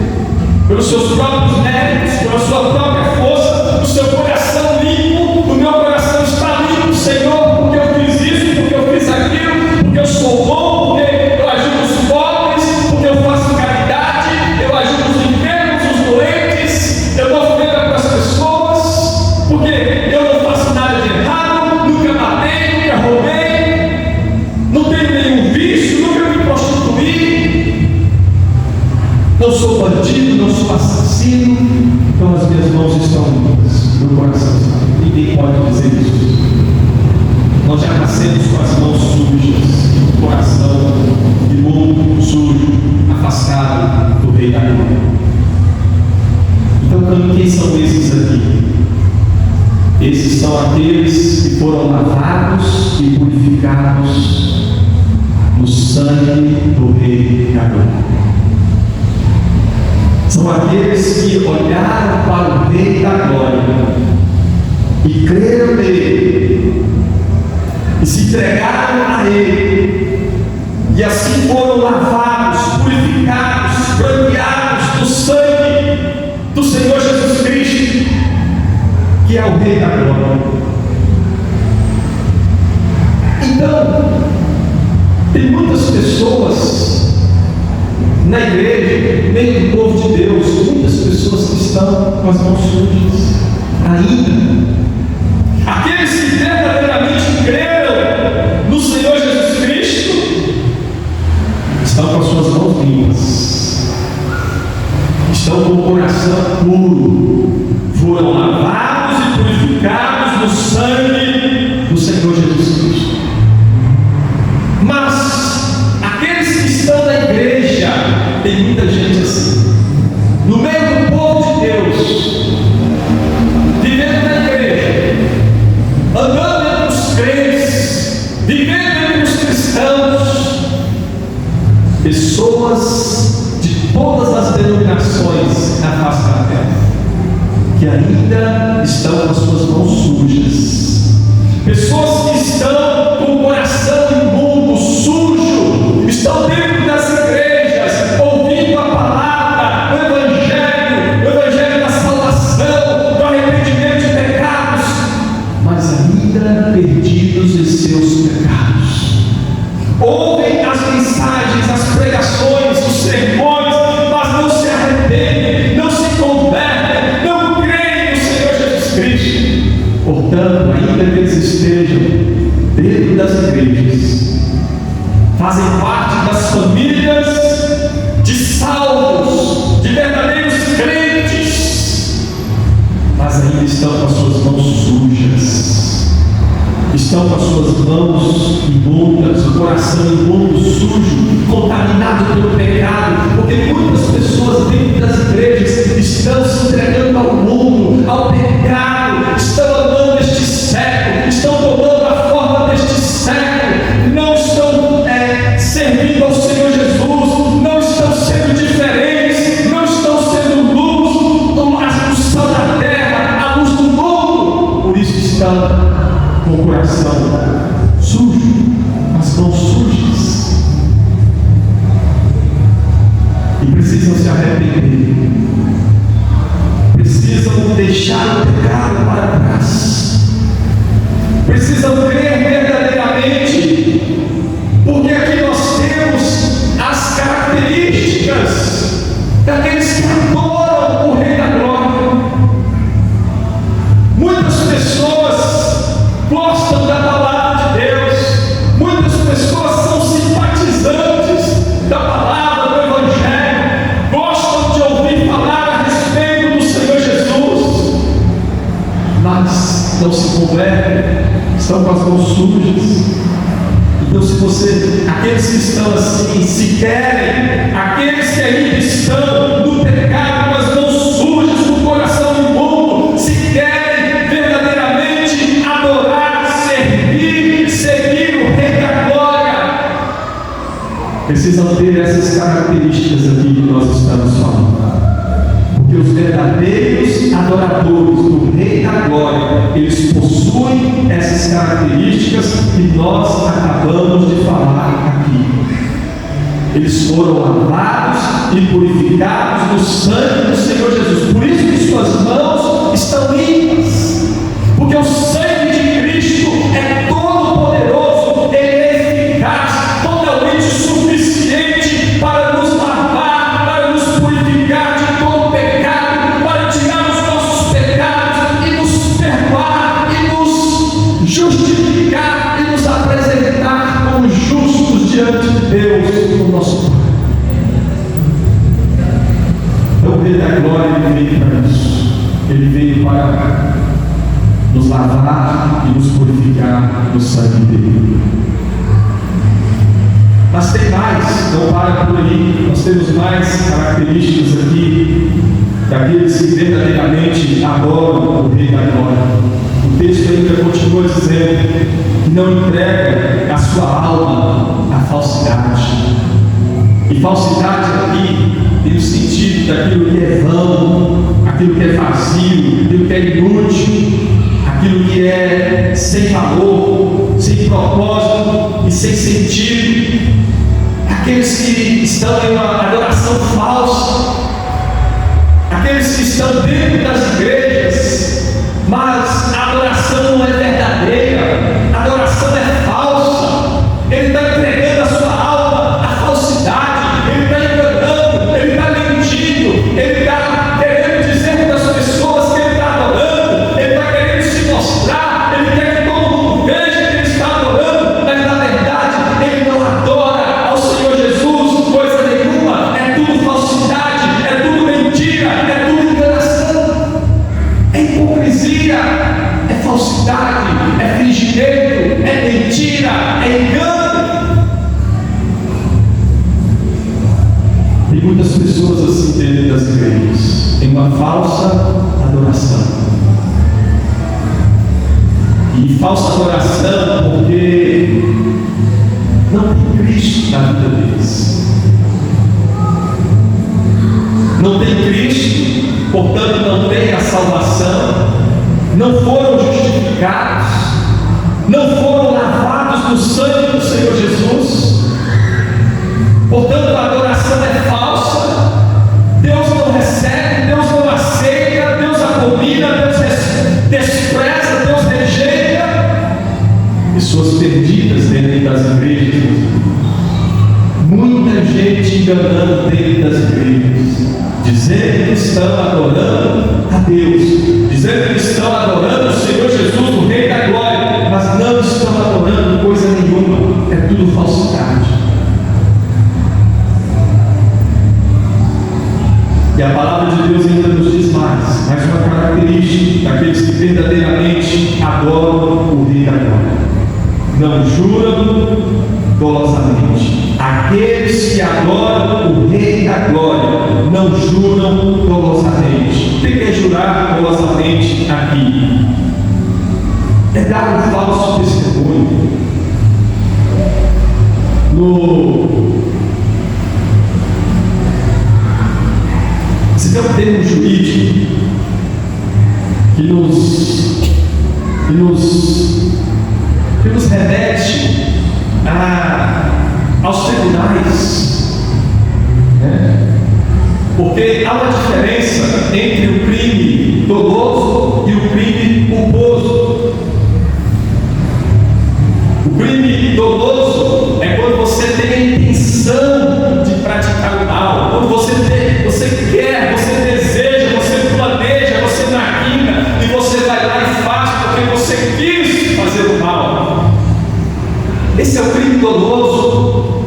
pelos seus próprios méritos, pela sua própria força, o seu coração limpo? O meu coração está limpo, Senhor, porque eu fiz isso, porque eu fiz aquilo, porque eu sou bom, porque eu ajudo os pobres, porque eu faço caridade, eu ajudo os enfermos, os doentes, eu dou comida para as pessoas, porque eu não faço nada de errado, nunca matei, nunca roubei, não tenho nenhum vício, nunca me prostituí, não sou bandido, não sou assassino. Então as minhas mãos estão limpas, meu coração está limpo. Ninguém pode dizer isso. Nós já nascemos com as mãos sujas, o coração imundo, sujo, afastado do Rei da Glória. Então, quem são esses aqui? Esses são aqueles que foram lavados e purificados no sangue do Rei da Glória. São aqueles que olharam para o Rei da Glória e creram nele, e se entregaram a Ele, e assim foram lavados, purificados, branqueados no sangue do Senhor Jesus Cristo, que é o Rei da Glória. Então, tem muitas pessoas na igreja, no meio do povo de Deus, muitas pessoas que estão com as mãos sujas ainda. Aqueles que verdadeiramente creram no Senhor Jesus Cristo estão com as suas mãos limpas, estão com o coração puro, foram lavados e purificados no sangue do Senhor Jesus Cristo. Mas aqueles que estão na igreja, tem muita gente assim, no meio do povo de Deus, vivendo na igreja, andando entre os crentes, vivendo entre os cristãos, pessoas de todas as denominações na face da terra, que ainda estão com as suas mãos sujas, pessoas que estão com o coração imundo, sujo, estão dentro das igrejas, ouvindo a palavra, o evangelho da salvação, do arrependimento de pecados, mas ainda perdidos em seus pecados. Ouvem as mensagens, as pregações, os sermões, mas não se arrependem, não se convertem, não creem no Senhor Jesus Cristo. Portanto, ainda que eles estejam dentro das igrejas, fazem parte das famílias de salvos, de verdadeiros crentes, mas ainda estão com as suas mãos sujas, estão com as suas mãos imundas, o coração imundo, sujo, contaminado pelo pecado, porque muitas pessoas dentro das igrejas estão se entregando ao mundo, ao pecado, estão andando neste século, estão tomando a forma deste século, não estão servindo ao Senhor Jesus, não estão sendo diferentes, não estão sendo luz, a sal da terra, a luz do mundo, por isso estão com o coração sujo, as mãos sujas, e precisam se arrepender, precisam deixar o pecado para trás, precisam crer verdadeiramente, porque aqui nós temos as características daqueles que adoram o Rei da Glória. Muitas pessoas gostam da palavra de Deus, muitas pessoas são simpatizantes da palavra do Evangelho, gostam de ouvir falar a respeito do Senhor Jesus, mas não se convertem, estão com as mãos sujas. Então, se você, aqueles que estão assim, se querem, aqueles que ainda estão no pecado, com as mãos sujas, com o coração imundo, se querem verdadeiramente adorar, servir, seguir o Rei da Glória, precisam ter essas características aqui que nós estamos falando. Porque os verdadeiros adoradores do Rei da Glória, eles possuem essas características que nós acabamos de falar aqui. Eles foram lavados e purificados no sangue do Senhor Jesus. Por isso que suas mãos estão limpas, porque o sangue de Cristo é todo poderoso, ele é eficaz, totalmente suficiente para nos lavar, para nos purificar de todo pecado, para tirar os nossos pecados e nos perdoar e nos justificar e nos apresentar como justos diante de Deus, o nosso Pai. Então o Rei da Glória, ele veio para isso, ele veio para nos lavar e nos purificar no sangue dele. Mas tem mais, não para por aí, nós temos mais características aqui daqueles que verdadeiramente adoram o Rei da Glória. O texto ainda continua dizendo que não entrega a sua alma à falsidade. falsidade. E falsidade aqui tem o sentido daquilo que é vão, aquilo que é vazio, aquilo que é inútil, aquilo que é sem valor, sem propósito e sem sentido. Aqueles que estão em uma adoração falsa, aqueles que estão dentro das igrejas, mas a adoração não é verdadeira, a adoração é falsa. Ele está entregando a sua alma à falsidade, ele está enganando, ele está mentindo, ele está querendo dizer para as pessoas que ele está adorando, ele está querendo se mostrar, ele quer que todo mundo veja que ele está adorando, mas na verdade ele não adora ao Senhor Jesus coisa nenhuma. É tudo falsidade, é tudo mentira, é tudo enganação, é hipocrisia, é falsidade, é fingimento, é mentira, é engano. Tem muitas pessoas assim dentro das igrejas, tem uma falsa adoração. E falsa adoração porque não tem Cristo na vida deles. Não tem Cristo, portanto não tem a salvação, não foram justificados, não foram lavados no sangue do Senhor Jesus. Portanto a adoração é falsa, Deus não recebe, Deus não aceita, Deus abomina, Deus despreza, Deus rejeita. Pessoas perdidas dentro das igrejas, muita gente enganando dentro das igrejas, dizendo que estão adorando a Deus, dizendo que estão adorando o Senhor Jesus, o Rei da Glória, mas não estão adorando coisa nenhuma, é tudo falsidade. E a palavra de Deus ainda nos diz mais uma característica daqueles que verdadeiramente adoram o Rei da Glória: não juram dolosamente. Aqueles que adoram o Rei da Glória não juram dolosamente. O que é jurar dolosamente aqui? É dar um falso testemunho. Você tem um termo jurídico que nos remete aos tribunais, né? Porque há uma diferença entre o crime doloso e o crime culposo. O crime doloso é quando você tem a intenção de praticar o mal, quando você quer, você deseja, você planeja, você maquina e você vai lá e faz porque você quis fazer o mal. Esse é o crime doloso.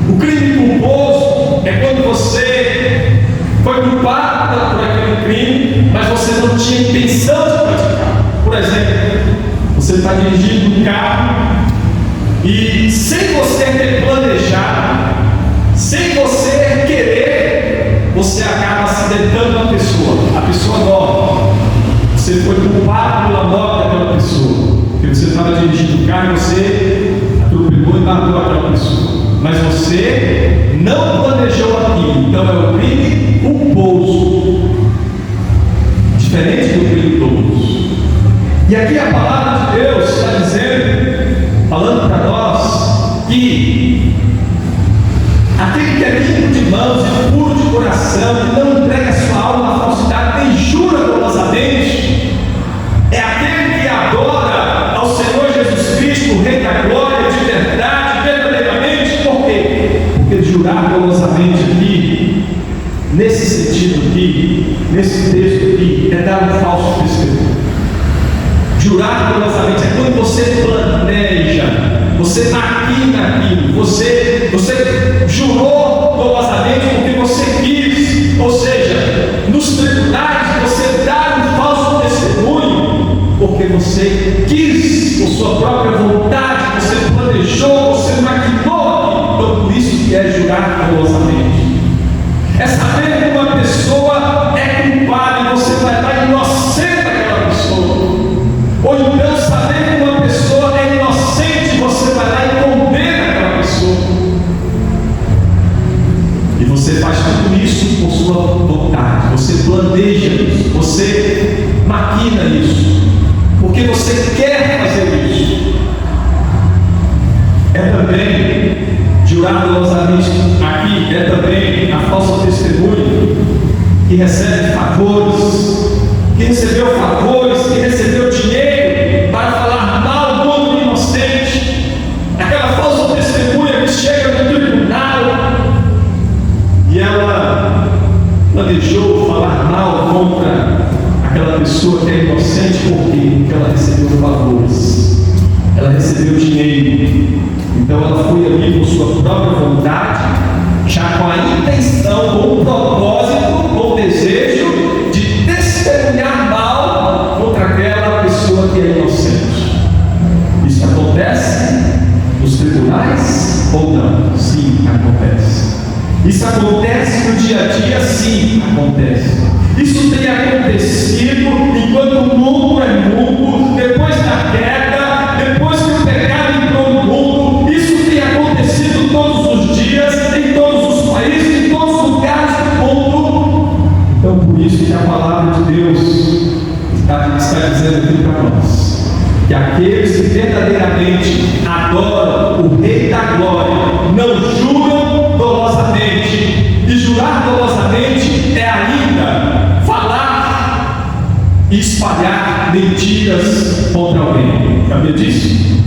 O crime culposo é quando você foi culpado por aquele crime, mas você não tinha intenção de praticar. Por exemplo, você está dirigindo um carro e, sem você ter planejado, sem você querer, você acaba acidentando a pessoa morre. Você foi culpado pela morte daquela pessoa, porque você estava dirigindo o carro e você atropelou e matou aquela pessoa, mas você não planejou aquilo. Então é o crime culposo, diferente do crime doloso. E aqui a palavra de Deus está dizendo, falando para nós, que aquele que é limpo de mãos e puro de coração, que não entrega sua alma à falsidade, nem jura dolosamente, é aquele que adora ao Senhor Jesus Cristo, o Rei da Glória, de verdade, verdadeiramente. Por quê? Porque jurar dolosamente aqui, nesse sentido aqui, nesse texto aqui, é dar um falso testemunho. Jurar dolosamente é quando você planeja, você maquina aquilo, você jurou dolosamente porque você quis. Ou seja, nos tribunais você dá um falso testemunho porque você quis, por sua própria vontade, você planejou, você maquinou aquilo. Então por isso que é jurar dolosamente. É saber que uma pessoa é culpada e você vai lá e inocenta aquela pessoa. Ou então saber que uma pessoa é inocente, você vai lá e condena aquela pessoa. quer fazer isso. É também jurar dolosamente aqui, é também a falsa testemunha que recebe favores, que recebeu favores, que recebeu dinheiro para falar mal do outro inocente. Aquela falsa testemunha que chega no tribunal e ela planejou falar mal contra aquela pessoa que é inocente, porque ela recebeu favores, ela recebeu dinheiro. Então ela foi ali com sua própria vontade, já com a intenção, com o propósito, com o desejo de testemunhar mal contra aquela pessoa que é inocente. Isso acontece nos tribunais ou não? Sim, acontece. Isso acontece no dia a dia? Sim, acontece. Isso tem acontecido enquanto o mundo é mundo, depois da queda, depois que o pecado entrou no mundo. Isso tem acontecido todos os dias, em todos os países, em todos os lugares do mundo. Então, por isso que a palavra de Deus está dizendo aqui para nós, que aqueles que verdadeiramente adoram o Rei da Glória não juram dolosamente. E jurar dolosamente é ainda falar e espalhar mentiras contra alguém. Sabia disso?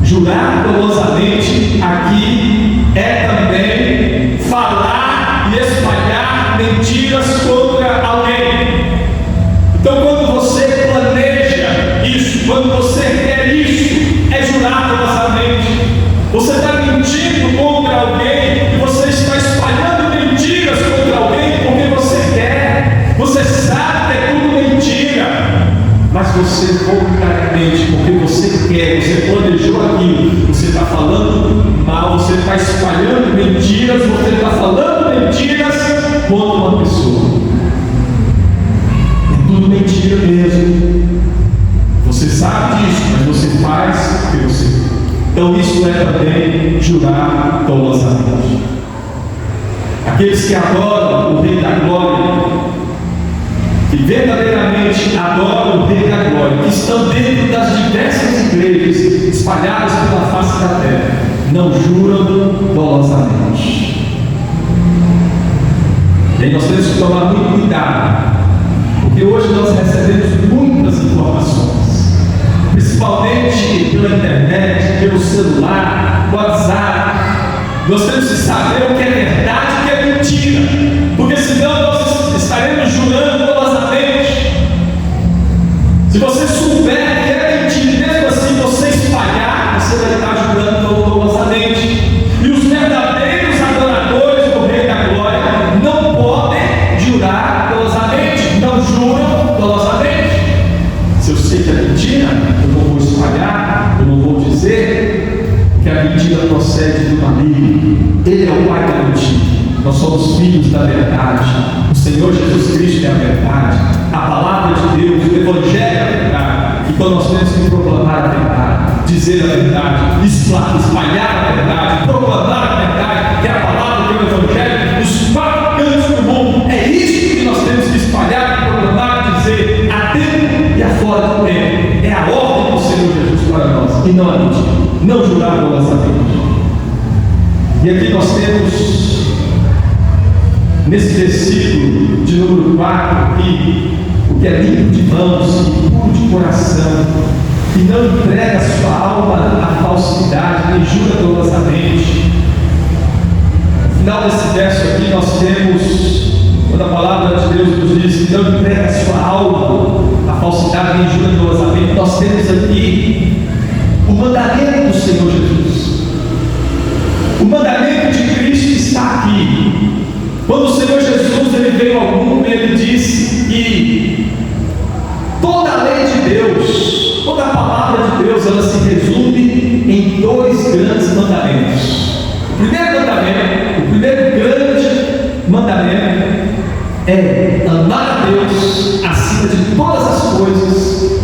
Jurar dolosamente aqui é também falar e espalhar mentiras contra alguém. Então, quando você planeja isso, quando você quer isso, é jurar dolosamente. Você está mentindo contra alguém e você está espalhando mentiras contra alguém porque você quer. Você sabe que é tudo mentira, mas você voluntariamente, porque você quer, você planejou aquilo, você está falando mal, você está espalhando mentiras, você está falando mentiras contra uma pessoa. É tudo mentira mesmo. Você sabe disso, mas você faz porque você quer. Então isso é também jurar dolosamente. Aqueles que adoram o Rei da Glória, que verdadeiramente adoram o Rei da Glória, que estão dentro das diversas igrejas espalhadas pela face da terra, não juram dolosamente. E aí nós temos que tomar muito cuidado, porque hoje nós recebemos muitas informações, principalmente pela internet, pelo celular, WhatsApp. Nós temos que saber o que é verdade e o que é mentira, porque senão nós estaremos jurando dolosamente. Se você souber que é mentira e mesmo assim você espalhar, você vai estar jurando dolosamente. E os verdadeiros adoradores do Rei da Glória não podem jurar dolosamente, não juram dolosamente. Se eu sei que é mentira, eu não vou espalhar, eu não vou dizer, que a mentira procede do maligno. Ele é o pai da mentira. Nós somos filhos da verdade. O Senhor Jesus Cristo é a verdade. A palavra de Deus, o Evangelho é a verdade. Então nós temos que proclamar a verdade, dizer a verdade, espalhar a verdade, proclamar a verdade, que é a palavra do Evangelho nos quatro cantos do mundo. É isso que nós temos que espalhar, proclamar, dizer a tempo e a fora do tempo. É a ordem do Senhor Jesus para nós, e não a mentira. Não jurar dolosamente. E aqui nós temos, nesse versículo de número 4, aqui, o que é limpo de mãos e puro de coração, que não entrega sua alma à falsidade, nem jura dolosamente. No final desse verso aqui nós temos, quando a palavra de Deus nos diz que não entrega sua alma à falsidade, nem jura dolosamente, nós temos aqui o mandamento do Senhor Jesus. O mandamento de Cristo está aqui. Quando o Senhor Jesus ele veio ao mundo, ele disse que toda a lei de Deus, toda a palavra de Deus, ela se resume em dois grandes mandamentos. O primeiro mandamento, o primeiro grande mandamento é amar a Deus acima de todas as coisas,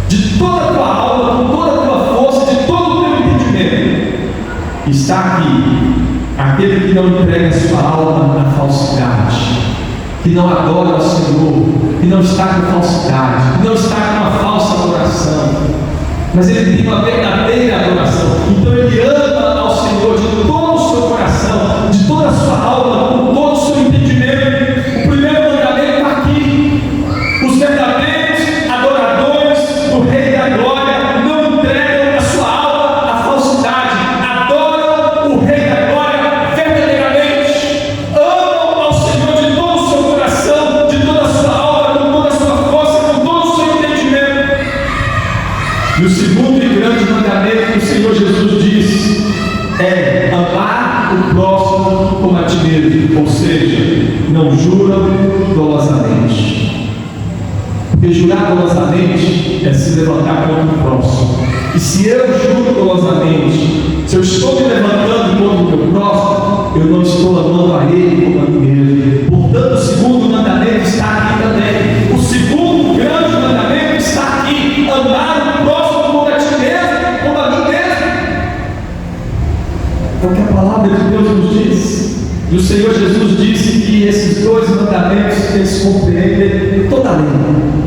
de toda a tua alma, com toda a tua força, de todo o teu entendimento. Está aqui aquele que não entrega sua alma na falsidade, que não adora o Senhor, que não está com falsidade, que não está com uma falsa adoração, mas ele tem uma verdadeira adoração. Então ele ama ao Senhor de todo o seu coração, de toda a sua alma, com todo o seu entendimento. O primeiro mandamento está aqui: os verdadeiros adoradores do Rei da Glória não entregam a sua alma à falsidade, adoram o Rei da Glória verdadeiramente, amam ao Senhor de todo o seu coração, de toda a sua alma, com toda a sua força, com todo o seu entendimento. E o segundo e grande mandamento que o Senhor Jesus diz é amar o próximo como a ti mesmo, ou seja, não juram dolosamente. Porque jurar dolosamente é se levantar contra o próximo. E se eu juro dolosamente, se eu estou me levantando contra o meu próximo, eu não estou amando a ele como a mim mesmo. Portanto, o segundo mandamento está aqui também. O segundo grande mandamento está aqui: amar o próximo como a ti mesmo, como a mim mesmo. É o que a palavra de Deus nos diz. E o Senhor Jesus disse que esses dois mandamentos, eles compreendem toda a lei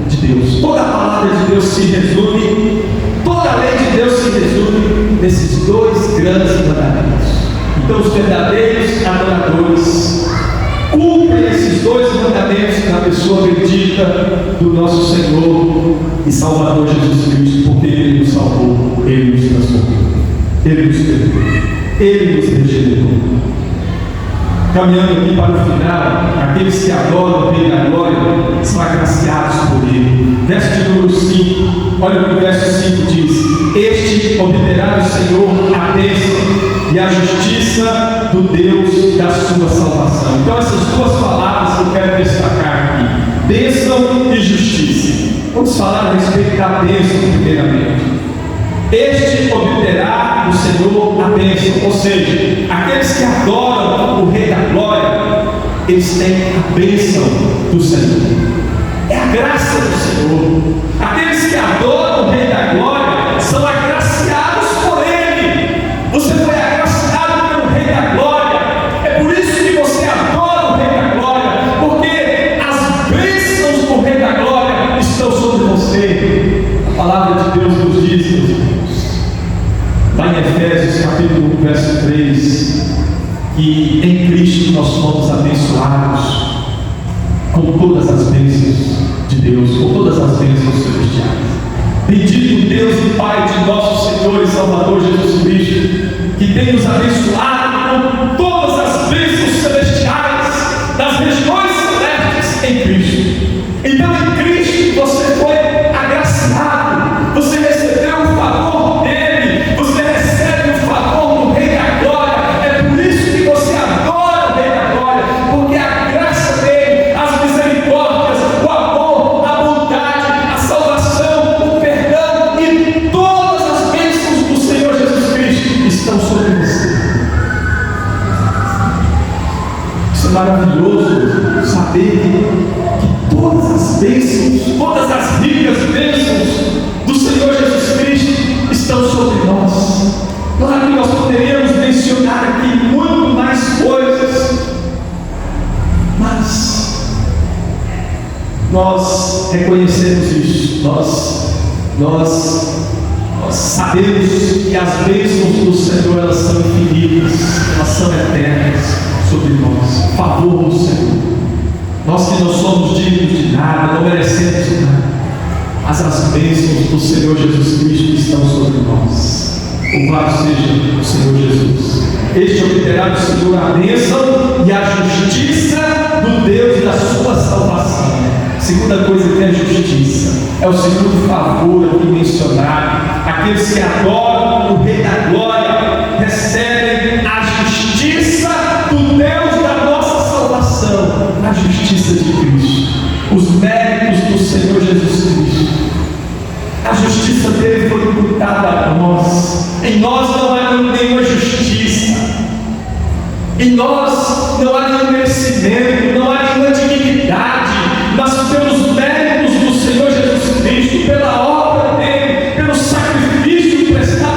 de Deus. Toda a palavra de Deus se resume, toda a lei de Deus se resume nesses dois grandes mandamentos. Então os verdadeiros adoradores cumprem esses dois mandamentos na pessoa bendita do nosso Senhor e Salvador Jesus Cristo, porque Ele nos salvou, Ele nos transformou, Ele nos perdoou, Ele nos regenerou. Caminhando aqui para o final, aqueles que adoram o Rei da Glória são agraciados por Ele. Verso de número 5, olha o que o verso 5 diz: este obterá do Senhor a bênção e a justiça do Deus da sua salvação. Então essas duas palavras que eu quero destacar aqui: bênção e justiça. Vamos falar a respeito da bênção primeiramente. Este obterá do Senhor a bênção, ou seja, aqueles que adoram o Rei da Glória, eles têm a bênção do Senhor, é a graça do Senhor. Aqueles que adoram o Rei da Glória são agraciados por Ele. Você foi agraciado pelo Rei da Glória, é por isso que você adora o Rei da Glória, porque as bênçãos do Rei da Glória estão sobre você. A palavra de Deus nos diz, meus irmãos, lá em Efésios capítulo 1, verso 3, que em Cristo nós somos abençoados com todas as bênçãos de Deus, com todas as bênçãos celestiais. Bendito Deus e Pai de nosso Senhor e Salvador Jesus Cristo, que tem nos abençoado com todas as bênçãos celestiais das regiões celestes em Cristo. Então em Cristo você foi agraciado, você recebeu o favor dele, você recebe o favor do Rei da Glória. É por isso que você adora o Rei da Glória, porque a graça dele, as misericórdias, o amor, a bondade, a salvação, o perdão e todas as bênçãos do Senhor Jesus Cristo estão sobre você. Isso é maravilhoso, saber que todas as bênçãos, todas as ricas bênçãos do Senhor Jesus Cristo estão sobre nós. Claro que nós poderíamos mencionar aqui muito mais coisas, mas nós reconhecemos isso, nós sabemos que as bênçãos do Senhor, elas são infinitas, elas são eternas sobre nós. Favor do Senhor. Nós que não somos dignos de nada, não merecemos nada, mas as bênçãos do Senhor Jesus Cristo estão sobre nós. Louvado seja o Senhor Jesus. Este obterá do Senhor a bênção e a justiça do Deus da sua salvação. Segunda coisa que é justiça, é o segundo favor aqui mencionado. Aqueles que adoram o Rei da Glória recebem a justiça do Deus da nossa salvação, a justiça de Cristo, os méritos do Senhor Jesus Cristo. A justiça dele foi imputada a nós. Em nós não há nenhuma justiça, em nós não há nenhum merecimento, não há nenhuma dignidade, mas pelos méritos do Senhor Jesus Cristo, pela obra dele, pelo sacrifício prestado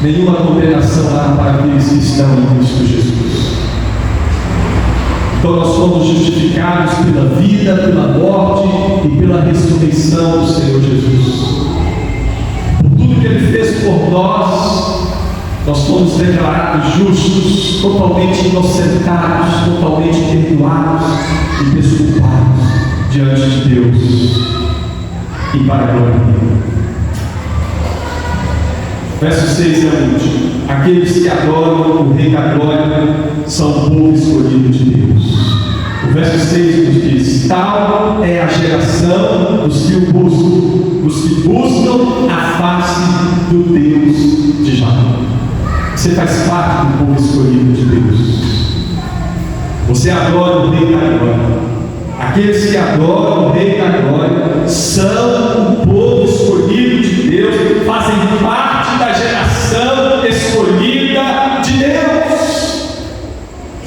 nenhuma condenação há para aqueles que estão em Cristo Jesus. Então nós fomos justificados pela vida, pela morte e pela ressurreição do Senhor Jesus. Por tudo que Ele fez por nós, nós fomos declarados justos, totalmente inocentados, totalmente perdoados e desculpados diante de Deus e para a glória dele. Verso 6 é o último. Aqueles que adoram o Rei da Glória são o povo escolhido de Deus. O verso 6 nos diz: tal é a geração dos que o buscam, os que buscam a face do Deus de Jacó. Você faz parte do povo escolhido de Deus. Você adora o Rei da Glória. Aqueles que adoram o Rei da Glória são o povo escolhido de Deus, fazem parte da geração escolhida de Deus.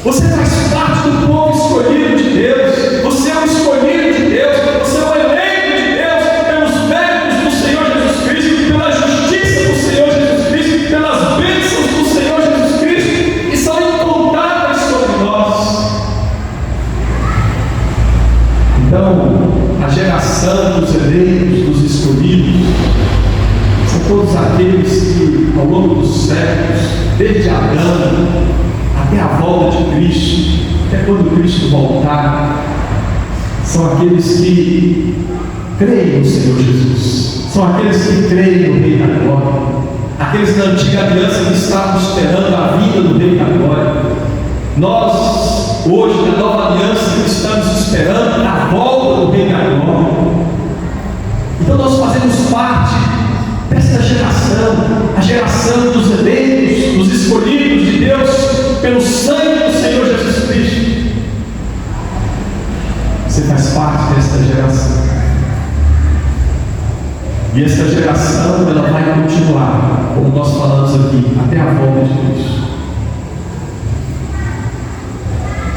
Você faz parte do povo escolhido de Deus. Você é um escolhido de Deus. Você é um eleito de Deus pelos méritos do Senhor Jesus Cristo, pela justiça do Senhor Jesus Cristo, pelas bênçãos do Senhor Jesus Cristo, que são incontáveis sobre nós. Então, a geração dos eleitos, dos escolhidos, são todos aqueles que, ao longo dos séculos, desde Adão até a volta de Cristo, até quando Cristo voltar, são aqueles que creem no Senhor Jesus, são aqueles que creem no Rei da Glória, aqueles da antiga aliança que estavam esperando a vinda do Rei da Glória. Nós, hoje, na nova aliança, estamos esperando a volta do Rei da Glória. Então nós fazemos parte dessa geração, a geração dos eleitos, dos escolhidos de Deus, pelo sangue do Senhor Jesus Cristo. Você faz parte dessa geração. E essa geração, ela vai continuar, como nós falamos aqui, até a volta de Cristo.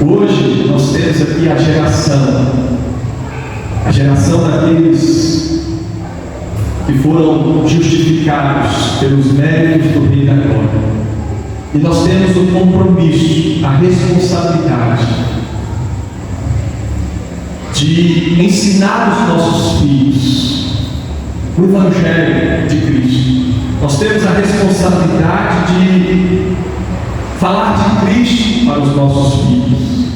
Hoje nós temos aqui a geração daqueles que foram justificados pelos méritos do Rei da Glória. E nós temos o compromisso, a responsabilidade de ensinar os nossos filhos o Evangelho de Cristo. Nós temos a responsabilidade de falar de Cristo para os nossos filhos.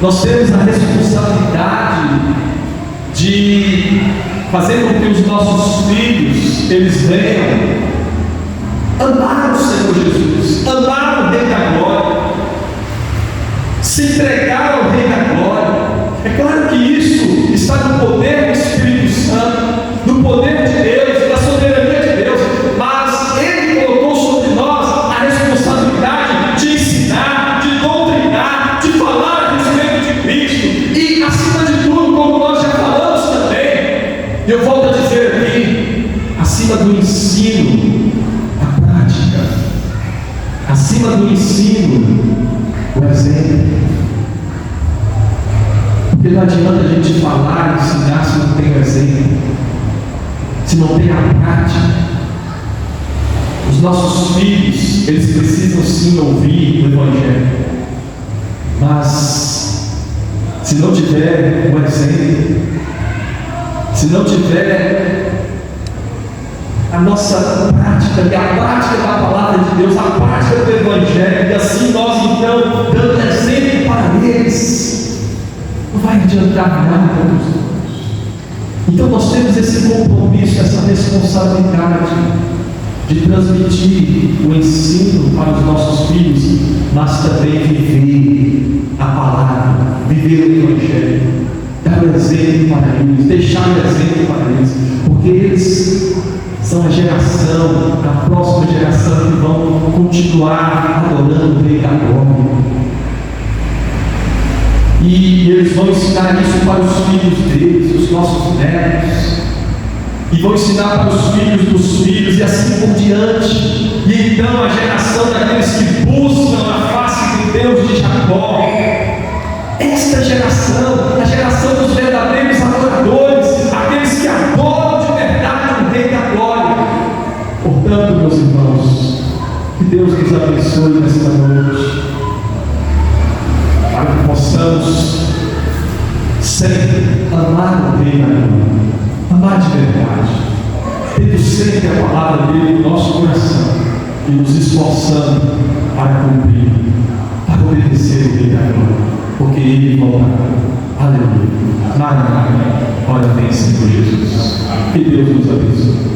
Nós temos a responsabilidade de fazer com que os nossos filhos, eles venham amar o Senhor Jesus, amar o Rei da Glória, se entregar ao Rei da Glória. É claro que isso está no poder do Espírito Santo, no poder de Deus, na soberania de Deus, mas Ele colocou sobre nós a responsabilidade de ensinar, de doutrinar, de falar a respeito de Cristo e, acima de tudo, como nós já falamos também, eu volto a dizer aqui, acima do ensino, a prática, acima do ensino, o exemplo. Porque não adianta a gente falar e ensinar se não tem o exemplo, se não tem a prática. Os nossos filhos, eles precisam sim ouvir o Evangelho, mas se não tiver o exemplo, se não tiver a nossa prática, e a prática da palavra de Deus, a prática do Evangelho, e assim nós então dando exemplo para eles, não vai adiantar nada. Então nós temos esse compromisso, essa responsabilidade de transmitir o ensino para os nossos filhos, mas também viver a palavra, viver o Evangelho, dar o exemplo para eles, deixar o exemplo para eles, porque eles são a geração, a próxima geração que vão continuar adorando o Rei da Glória. E eles vão ensinar isso para os filhos deles, os nossos netos, e vão ensinar para os filhos dos filhos, e assim por diante. E então a geração daqueles que buscam a face de Deus de Jacó, esta geração, a geração dos verdadeiros adoradores, aqueles que adoram de verdade o Rei da Glória. Portanto, meus irmãos, abençoe nesta noite, para que possamos sempre amar o Rei da Glória, amar de verdade, tendo sempre a palavra dele no nosso coração e nos esforçando para cumprir, para obedecer o Rei da Glória, porque ele voltará. Aleluia. Maranata. Ora vem, Senhor Jesus. Que Deus nos abençoe.